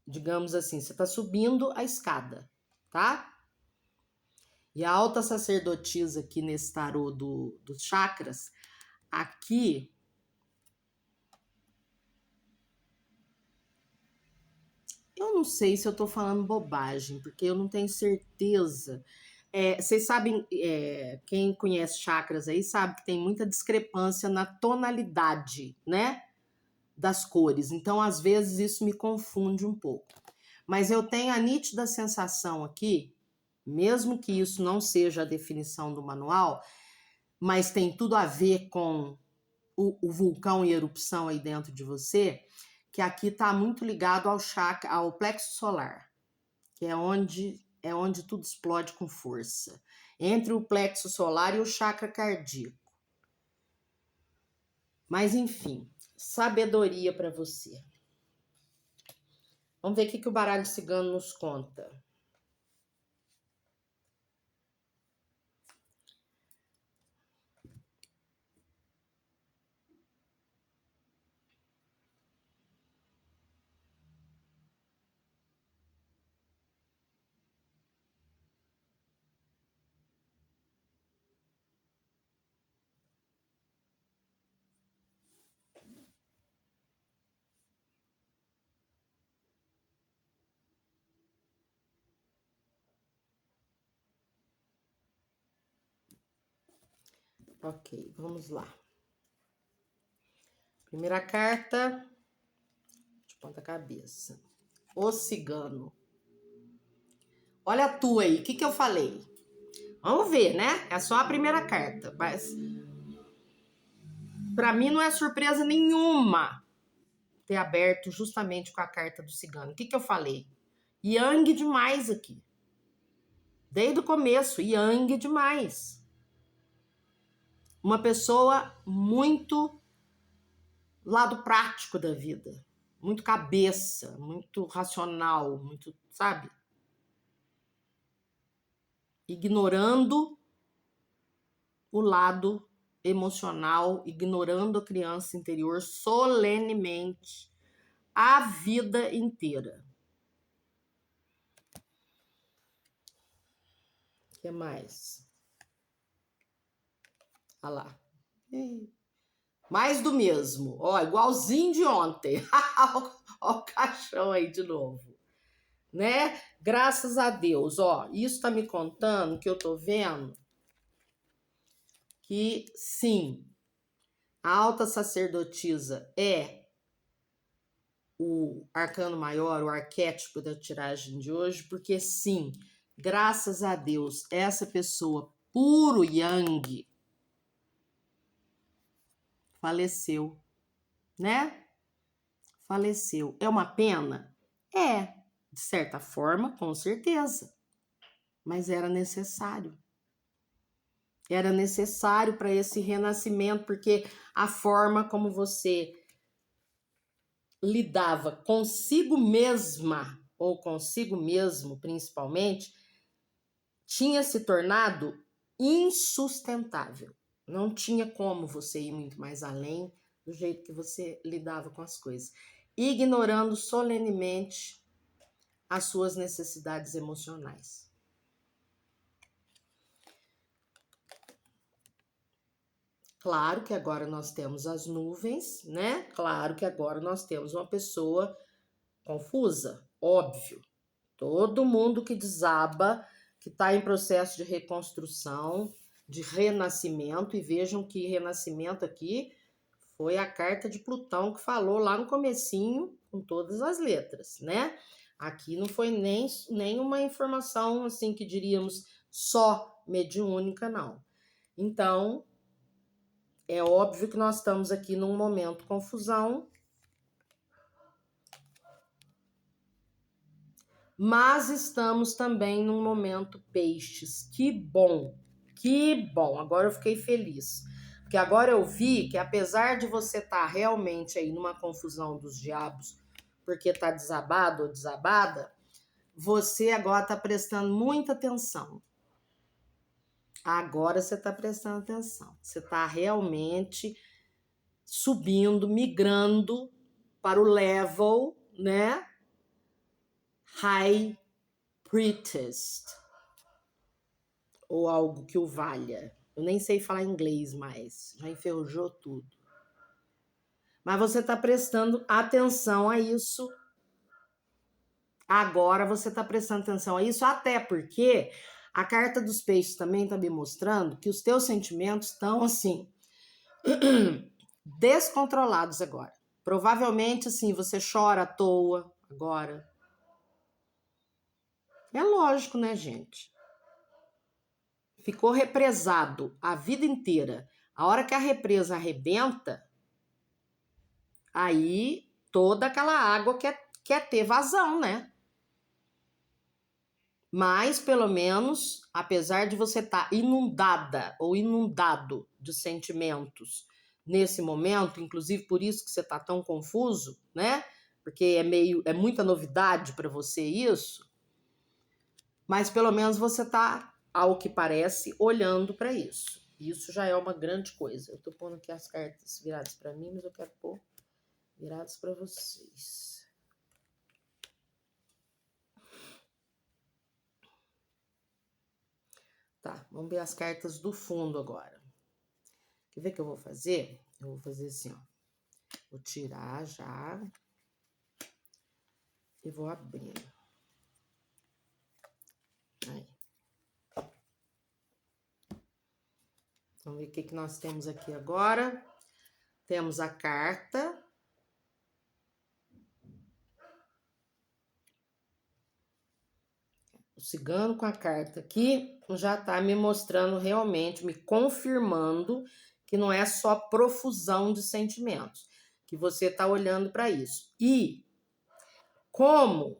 Digamos assim, você tá subindo a escada, tá? E a alta sacerdotisa aqui nesse tarô dos chakras, aqui, eu não sei se eu tô falando bobagem, porque eu não tenho certeza. Vocês sabem, quem conhece chakras aí sabe que tem muita discrepância na tonalidade, né, das cores. Então, às vezes, isso me confunde um pouco. Mas eu tenho a nítida sensação aqui, mesmo que isso não seja a definição do manual, mas tem tudo a ver com o vulcão em erupção aí dentro de você, que aqui está muito ligado ao chakra, ao plexo solar, que é onde tudo explode com força. Entre o plexo solar e o chakra cardíaco. Mas enfim, sabedoria para você. Vamos ver o que o baralho cigano nos conta. Ok, vamos lá. Primeira carta de ponta cabeça. O cigano. Olha a tua aí, o que eu falei? Vamos ver, né? É só a primeira carta, mas para mim não é surpresa nenhuma ter aberto justamente com a carta do cigano. O que eu falei? Yang demais aqui. Desde o começo, yang demais. Uma pessoa muito lado prático da vida, muito cabeça, muito racional, muito, sabe? Ignorando o lado emocional, ignorando a criança interior solenemente a vida inteira. O que mais? Olha lá. Mais do mesmo. Ó, igualzinho de ontem. Ó o caixão aí de novo. Né? Graças a Deus. Ó, isso tá me contando que eu tô vendo que, sim, a alta sacerdotisa é o arcano maior, o arquétipo da tiragem de hoje, porque, sim, graças a Deus, essa pessoa puro yang faleceu, né? Faleceu. É uma pena? É, de certa forma, com certeza. Mas era necessário. Era necessário para esse renascimento, porque a forma como você lidava consigo mesma, ou consigo mesmo, principalmente, tinha se tornado insustentável. Não tinha como você ir muito mais além do jeito que você lidava com as coisas, ignorando solenemente as suas necessidades emocionais. Claro que agora nós temos as nuvens, né? Claro que agora nós temos uma pessoa confusa, óbvio. Todo mundo que desaba, que está em processo de reconstrução, de renascimento, e vejam que renascimento aqui foi a carta de Plutão que falou lá no comecinho, com todas as letras, né? Aqui não foi nem uma informação, assim, que diríamos só mediúnica, não. Então, é óbvio que nós estamos aqui num momento confusão, mas estamos também num momento peixes. Que bom, que bom. Agora eu fiquei feliz. Porque agora eu vi que apesar de você estar realmente aí numa confusão dos diabos, porque está desabado ou desabada, você agora está prestando muita atenção. Agora você está prestando atenção. Você está realmente subindo, migrando para o level, né? High Priestess, ou algo que o valha. Eu nem sei falar inglês mais, já enferrujou tudo. Mas você está prestando atenção a isso. Agora você está prestando atenção a isso, até porque a carta dos peixes também está me mostrando que os teus sentimentos estão assim, descontrolados agora. Provavelmente, assim, você chora à toa agora. É lógico, né, gente? Ficou represado a vida inteira. A hora que a represa arrebenta, aí toda aquela água quer ter vazão, né? Mas, pelo menos, apesar de você estar inundada ou inundado de sentimentos nesse momento, inclusive por isso que você está tão confuso, né? Porque é muita novidade para você isso, mas pelo menos você está, ao que parece, olhando para isso. Isso já é uma grande coisa. Eu estou pondo aqui as cartas viradas para mim, mas eu quero pôr viradas para vocês. Tá, vamos ver as cartas do fundo agora. Quer ver o que eu vou fazer? Eu vou fazer assim, ó. Vou tirar já e vou abrindo. Aí. Vamos ver o que nós temos aqui agora. Temos a carta. O cigano com a carta aqui já tá me mostrando realmente, me confirmando que não é só profusão de sentimentos, que você tá olhando para isso. E como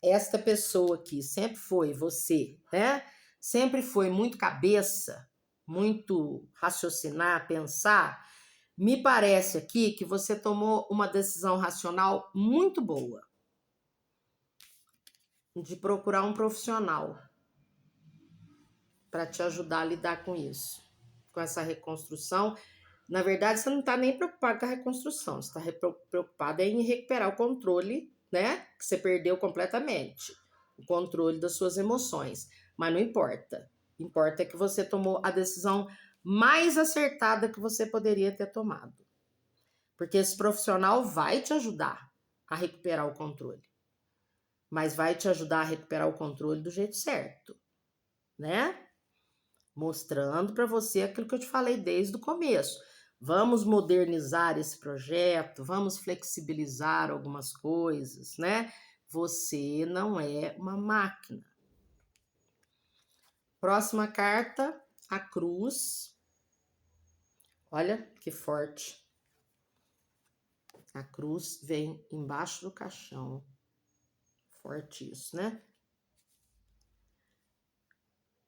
esta pessoa aqui sempre foi você, né? Sempre foi muito cabeça, muito raciocinar, pensar. Me parece aqui que você tomou uma decisão racional muito boa de procurar um profissional para te ajudar a lidar com isso, com essa reconstrução. Na verdade, você não está nem preocupado com a reconstrução, você está preocupado em recuperar o controle, né? Que você perdeu completamente, o controle das suas emoções. Mas não importa. Importa que você tomou a decisão mais acertada que você poderia ter tomado. Porque esse profissional vai te ajudar a recuperar o controle. Mas vai te ajudar a recuperar o controle do jeito certo, né? Mostrando para você aquilo que eu te falei desde o começo. Vamos modernizar esse projeto, vamos flexibilizar algumas coisas, né? Você não é uma máquina. Próxima carta, a cruz. Olha que forte. A cruz vem embaixo do caixão. Forte isso, né?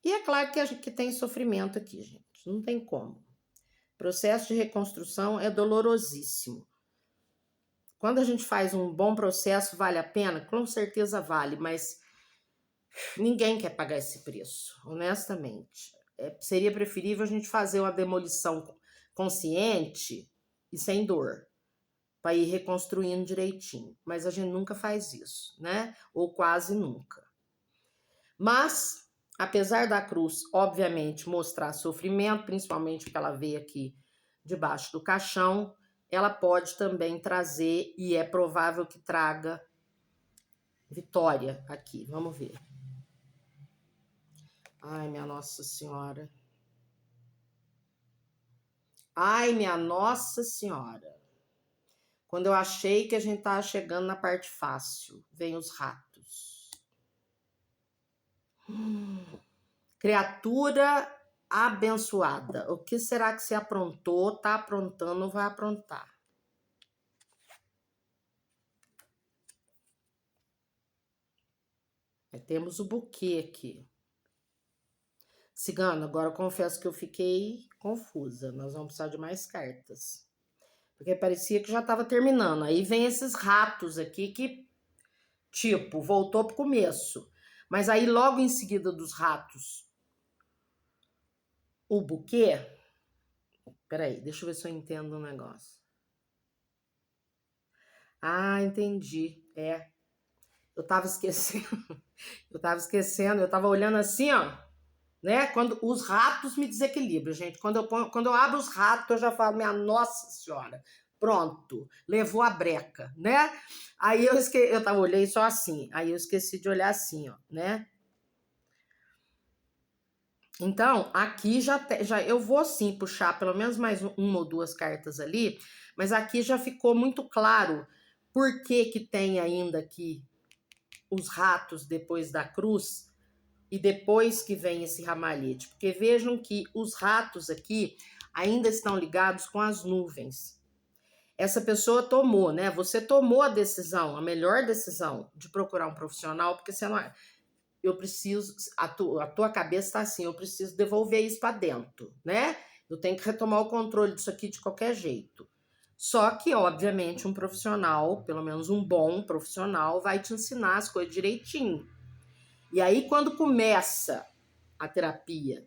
E é claro que tem sofrimento aqui, gente. Não tem como. O processo de reconstrução é dolorosíssimo. Quando a gente faz um bom processo, vale a pena? Com certeza vale, mas ninguém quer pagar esse preço, honestamente. seria preferível a gente fazer uma demolição consciente e sem dor, para ir reconstruindo direitinho. Mas a gente nunca faz isso, né? Ou quase nunca. Mas, apesar da cruz, obviamente, mostrar sofrimento, principalmente porque ela veio aqui debaixo do caixão, ela pode também trazer, e é provável que traga, vitória aqui. Vamos ver. Ai, minha Nossa Senhora. Ai, minha Nossa Senhora. Quando eu achei que a gente tava chegando na parte fácil, vem os ratos. Criatura abençoada. O que será que você aprontou, tá aprontando ou vai aprontar? Temos o buquê aqui. Cigano, agora eu confesso que eu fiquei confusa. Nós vamos precisar de mais cartas. Porque parecia que já estava terminando. Aí vem esses ratos aqui que, tipo, voltou pro começo. Mas aí logo em seguida dos ratos, o buquê... Peraí, deixa eu ver se eu entendo um negócio. Ah, entendi. Eu tava esquecendo. Eu tava olhando assim, ó. Né? Quando os ratos me desequilibram, gente. Quando eu abro os ratos, eu já falo, minha Nossa Senhora, pronto, levou a breca, né? Aí eu olhei só assim, aí eu esqueci de olhar assim, ó, né? Então, aqui já eu vou sim puxar pelo menos mais uma ou duas cartas ali, mas aqui já ficou muito claro por que que tem ainda aqui os ratos depois da cruz, e depois que vem esse ramalhete, porque vejam que os ratos aqui ainda estão ligados com as nuvens. Essa pessoa tomou, né? Você tomou a decisão, a melhor decisão de procurar um profissional, porque você não é. Eu preciso, a tua cabeça está assim, eu preciso devolver isso para dentro, né? Eu tenho que retomar o controle disso aqui de qualquer jeito. Só que, obviamente, um profissional, pelo menos um bom profissional, vai te ensinar as coisas direitinho. E aí, quando começa a terapia,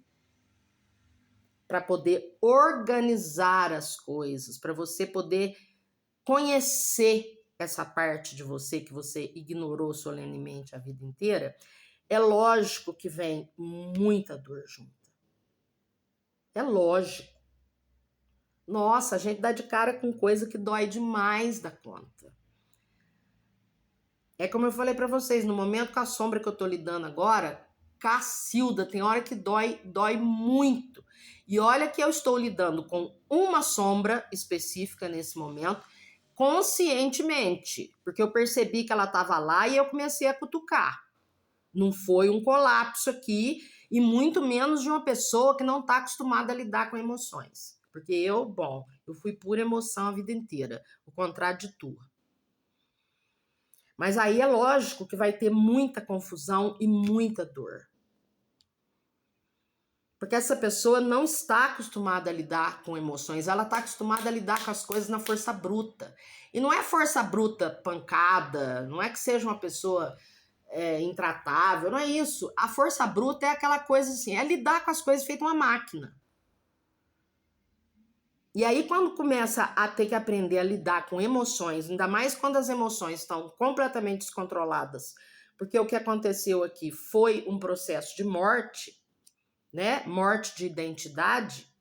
para poder organizar as coisas, para você poder conhecer essa parte de você que você ignorou solenemente a vida inteira, é lógico que vem muita dor junto. É lógico. Nossa, a gente dá de cara com coisa que dói demais da conta. É como eu falei para vocês, no momento com a sombra que eu tô lidando agora, Cacilda, tem hora que dói muito. E olha que eu estou lidando com uma sombra específica nesse momento, conscientemente, porque eu percebi que ela estava lá e eu comecei a cutucar. Não foi um colapso aqui, e muito menos de uma pessoa que não está acostumada a lidar com emoções. Porque eu fui pura emoção a vida inteira, o contrário de tu. Mas aí é lógico que vai ter muita confusão e muita dor. Porque essa pessoa não está acostumada a lidar com emoções, ela está acostumada a lidar com as coisas na força bruta. E não é força bruta pancada, não é que seja uma pessoa intratável, não é isso. A força bruta é aquela coisa assim, é lidar com as coisas feito uma máquina. E aí, quando começa a ter que aprender a lidar com emoções, ainda mais quando as emoções estão completamente descontroladas, porque o que aconteceu aqui foi um processo de morte, né? Morte de identidade,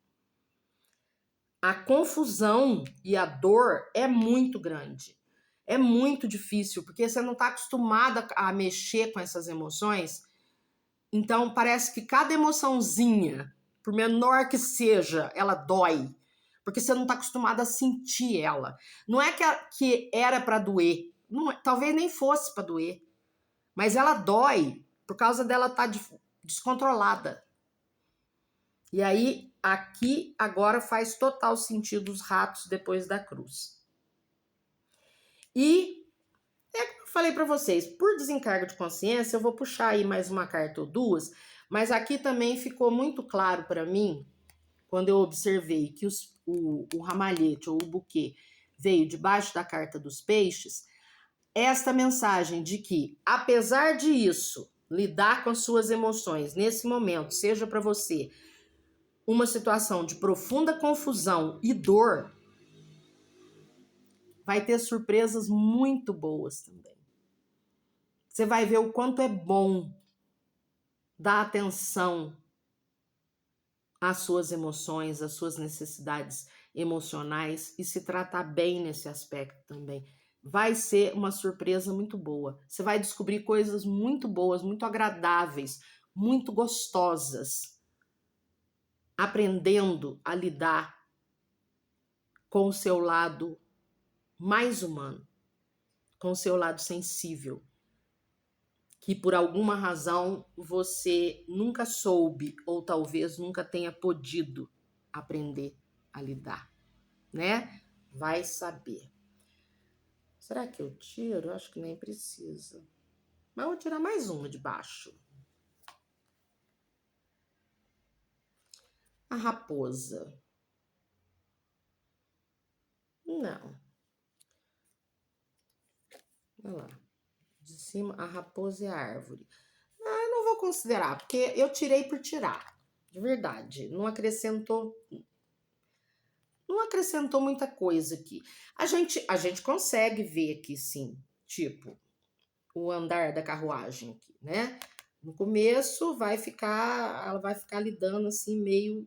a confusão e a dor é muito grande. É muito difícil, porque você não está acostumada a mexer com essas emoções. Então, parece que cada emoçãozinha, por menor que seja, ela dói. Porque você não está acostumada a sentir ela. Não é que era para doer. Não, talvez nem fosse para doer. Mas ela dói por causa dela estar descontrolada. E aí, aqui, agora faz total sentido os ratos depois da cruz. E, como eu falei para vocês, por desencargo de consciência, eu vou puxar aí mais uma carta ou duas, mas aqui também ficou muito claro para mim, quando eu observei que o ramalhete ou o buquê veio debaixo da carta dos peixes, esta mensagem de que, apesar disso, lidar com as suas emoções nesse momento, seja para você uma situação de profunda confusão e dor, vai ter surpresas muito boas também. Você vai ver o quanto é bom dar atenção às suas emoções, às suas necessidades emocionais e se tratar bem nesse aspecto também. Vai ser uma surpresa muito boa. Você vai descobrir coisas muito boas, muito agradáveis, muito gostosas, aprendendo a lidar com o seu lado mais humano, com o seu lado sensível, que por alguma razão você nunca soube ou talvez nunca tenha podido aprender a lidar, né? Vai saber. Será que eu tiro? Acho que nem precisa. Mas eu vou tirar mais uma de baixo. A raposa. Não. Olha lá. De cima, a raposa e a árvore. Ah, eu não vou considerar, porque eu tirei por tirar. De verdade. Não acrescentou muita coisa aqui. A gente consegue ver aqui, sim, tipo, o andar da carruagem aqui, né? No começo ela vai ficar lidando assim meio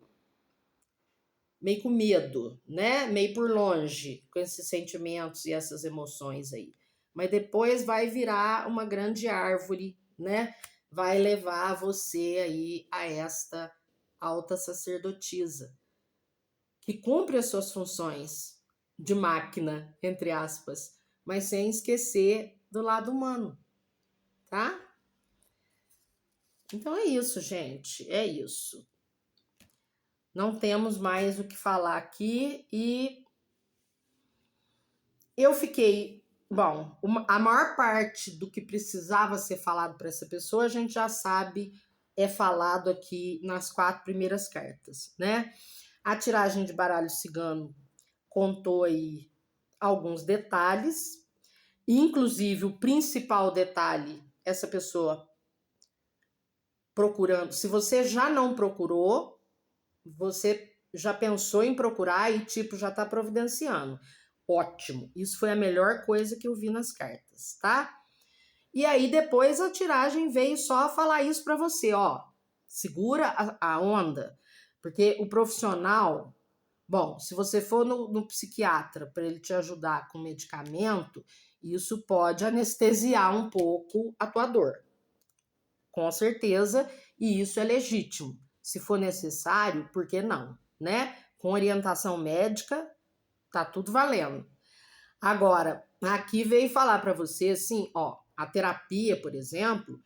com medo, né? Meio por longe com esses sentimentos e essas emoções aí. Mas depois vai virar uma grande árvore, né? Vai levar você aí a esta alta sacerdotisa que cumpre as suas funções de máquina, entre aspas, mas sem esquecer do lado humano, tá? Então é isso, gente, é isso. Não temos mais o que falar aqui e eu fiquei, bom, a maior parte do que precisava ser falado para essa pessoa a gente já sabe, é falado aqui nas 4 primeiras cartas, né? A tiragem de baralho cigano contou aí alguns detalhes, inclusive o principal detalhe, essa pessoa procurando. Se você já não procurou, você já pensou em procurar e tipo já está providenciando. Ótimo, isso foi a melhor coisa que eu vi nas cartas, tá? E aí depois a tiragem veio só falar isso para você, ó, segura a onda, porque o profissional, bom, se você for no psiquiatra para ele te ajudar com medicamento, isso pode anestesiar um pouco a tua dor, com certeza, e isso é legítimo. Se for necessário, por que não, né? Com orientação médica, tá tudo valendo. Agora, aqui veio falar para você assim, ó, a terapia, por exemplo,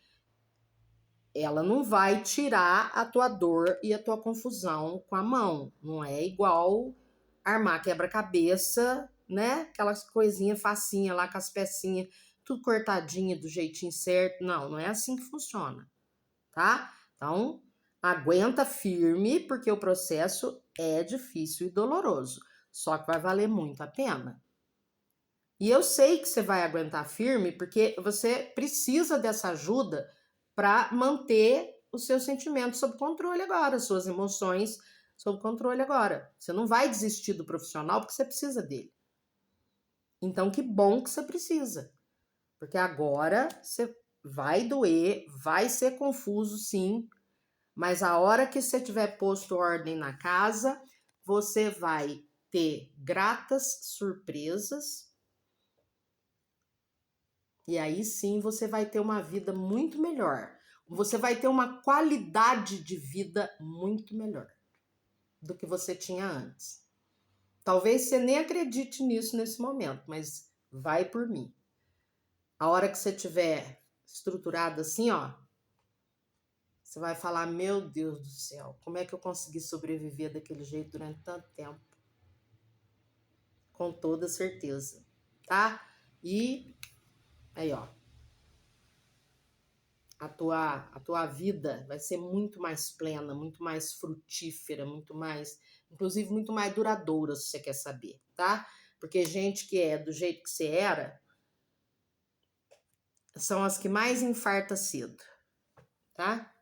ela não vai tirar a tua dor e a tua confusão com a mão. Não é igual armar quebra-cabeça, né? Aquelas coisinhas facinhas lá com as pecinhas, tudo cortadinha do jeitinho certo. Não, não é assim que funciona, tá? Então, aguenta firme, porque o processo é difícil e doloroso. Só que vai valer muito a pena. E eu sei que você vai aguentar firme, porque você precisa dessa ajuda para manter os seus sentimentos sob controle agora, suas emoções sob controle agora. Você não vai desistir do profissional porque você precisa dele. Então, que bom que você precisa. Porque agora você vai doer, vai ser confuso, sim, mas a hora que você tiver posto ordem na casa, você vai ter gratas surpresas. E aí sim você vai ter uma vida muito melhor. Você vai ter uma qualidade de vida muito melhor do que você tinha antes. Talvez você nem acredite nisso nesse momento, mas vai por mim. A hora que você tiver estruturado assim, ó, você vai falar, meu Deus do céu, como é que eu consegui sobreviver daquele jeito durante tanto tempo? Com toda certeza, tá? E aí, ó, a tua vida vai ser muito mais plena, muito mais frutífera, muito mais, inclusive muito mais duradoura, se você quer saber, tá? Porque gente que é do jeito que você era, são as que mais infartam cedo, tá?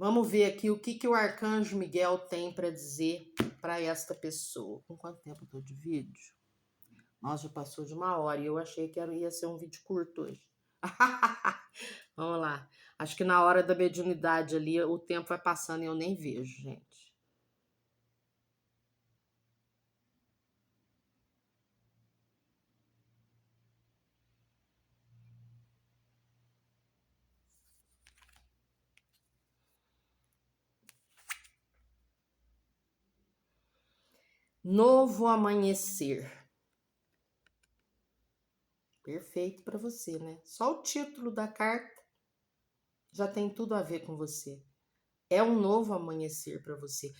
Vamos ver aqui o que o Arcanjo Miguel tem para dizer para esta pessoa. Com quanto tempo eu tô de vídeo? Nossa, já passou de 1 hora e eu achei que ia ser um vídeo curto hoje. Vamos lá. Acho que na hora da mediunidade ali, o tempo vai passando e eu nem vejo, gente. Novo amanhecer. Perfeito para você, né? Só o título da carta já tem tudo a ver com você. É um novo amanhecer para você.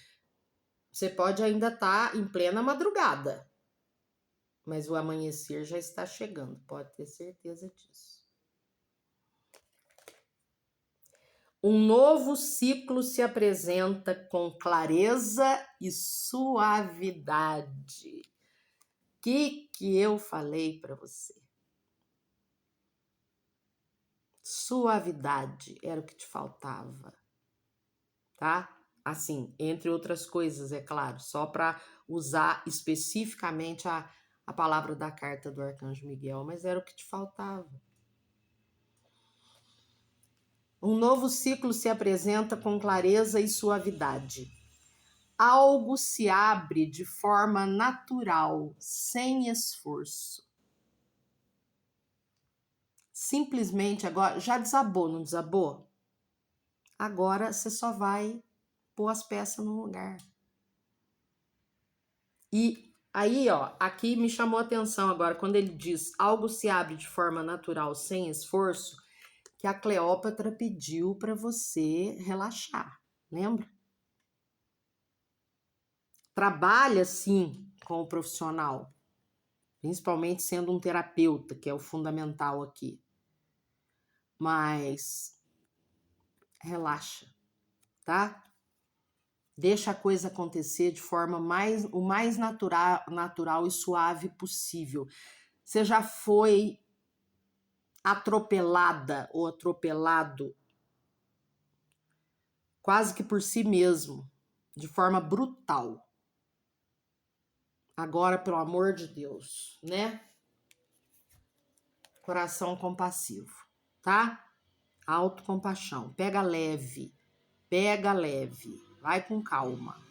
Você pode ainda estar em plena madrugada, mas o amanhecer já está chegando, pode ter certeza disso. Um novo ciclo se apresenta com clareza e suavidade. O que eu falei para você? Suavidade era o que te faltava, tá? Assim, entre outras coisas, é claro, só para usar especificamente a palavra da carta do Arcanjo Miguel, mas era o que te faltava. Um novo ciclo se apresenta com clareza e suavidade. Algo se abre de forma natural, sem esforço. Simplesmente agora, já desabou, não desabou? Agora você só vai pôr as peças no lugar. E aí, ó, aqui me chamou a atenção agora, quando ele diz algo se abre de forma natural, sem esforço, que a Cleópatra pediu para você relaxar, lembra? Trabalha, sim, com o profissional, principalmente sendo um terapeuta, que é o fundamental aqui. Mas relaxa, tá? Deixa a coisa acontecer de forma o mais natural e suave possível. Você já foi atropelada ou atropelado quase que por si mesmo, de forma brutal. Agora, pelo amor de Deus, né? Coração compassivo, tá? Autocompaixão. Pega leve, vai com calma.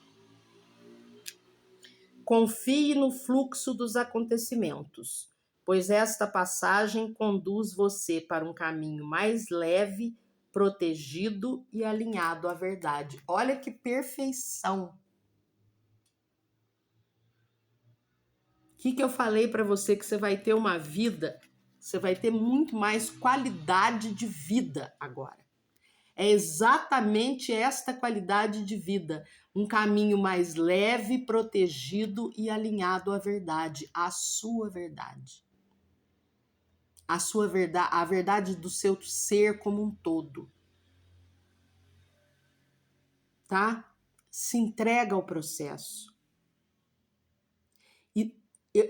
Confie no fluxo dos acontecimentos, pois esta passagem conduz você para um caminho mais leve, protegido e alinhado à verdade. Olha que perfeição! O que eu falei para você? Que você vai ter uma vida, você vai ter muito mais qualidade de vida agora. É exatamente esta qualidade de vida, um caminho mais leve, protegido e alinhado à verdade, à sua verdade. A sua verdade, a verdade do seu ser como um todo. Tá? Se entrega ao processo. E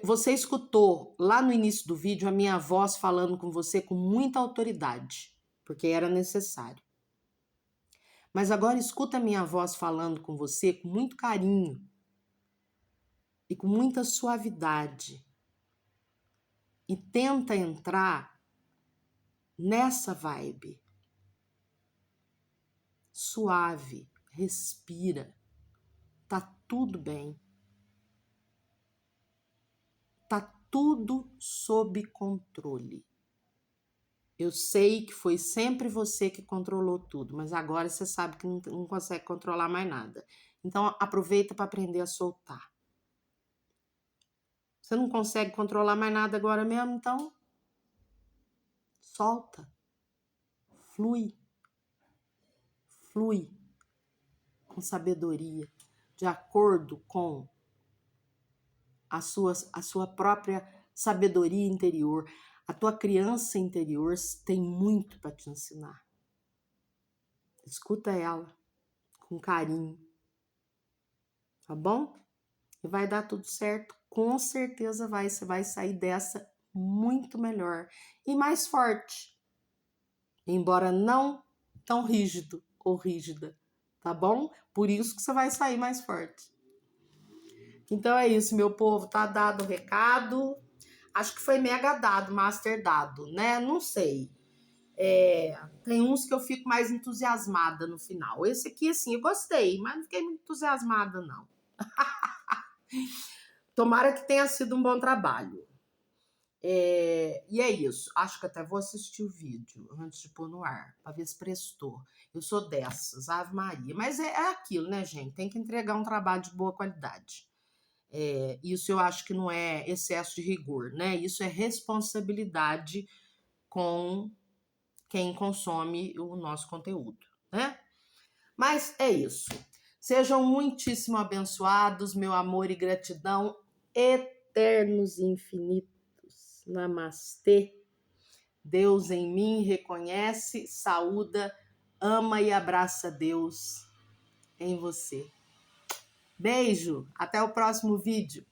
você escutou lá no início do vídeo a minha voz falando com você com muita autoridade, porque era necessário. Mas agora escuta a minha voz falando com você com muito carinho e com muita suavidade. E tenta entrar nessa vibe. Suave, respira. Tá tudo bem. Tá tudo sob controle. Eu sei que foi sempre você que controlou tudo, mas agora você sabe que não consegue controlar mais nada. Então aproveita para aprender a soltar. Você não consegue controlar mais nada agora mesmo, então solta. Flui. Flui com sabedoria, de acordo com a sua própria sabedoria interior. A tua criança interior tem muito para te ensinar. Escuta ela com carinho, tá bom? E vai dar tudo certo, com certeza vai. Você vai sair dessa muito melhor e mais forte, embora não tão rígido ou rígida, tá bom? Por isso que você vai sair mais forte. Então é isso, meu povo, tá dado o recado. Acho que foi mega dado, master dado, né? Não sei. Tem uns que eu fico mais entusiasmada no final. Esse aqui, assim, eu gostei, mas não fiquei muito entusiasmada, não. Tomara que tenha sido um bom trabalho. E é isso. Acho que até vou assistir o vídeo antes de pôr no ar, para ver se prestou. Eu sou dessas, Ave Maria. Mas é aquilo, né, gente? Tem que entregar um trabalho de boa qualidade. Isso eu acho que não é excesso de rigor, né? Isso é responsabilidade com quem consome o nosso conteúdo, né? Mas é isso. Sejam muitíssimo abençoados, meu amor e gratidão eternos e infinitos. Namastê. Deus em mim reconhece, saúda, ama e abraça Deus em você. Beijo, até o próximo vídeo.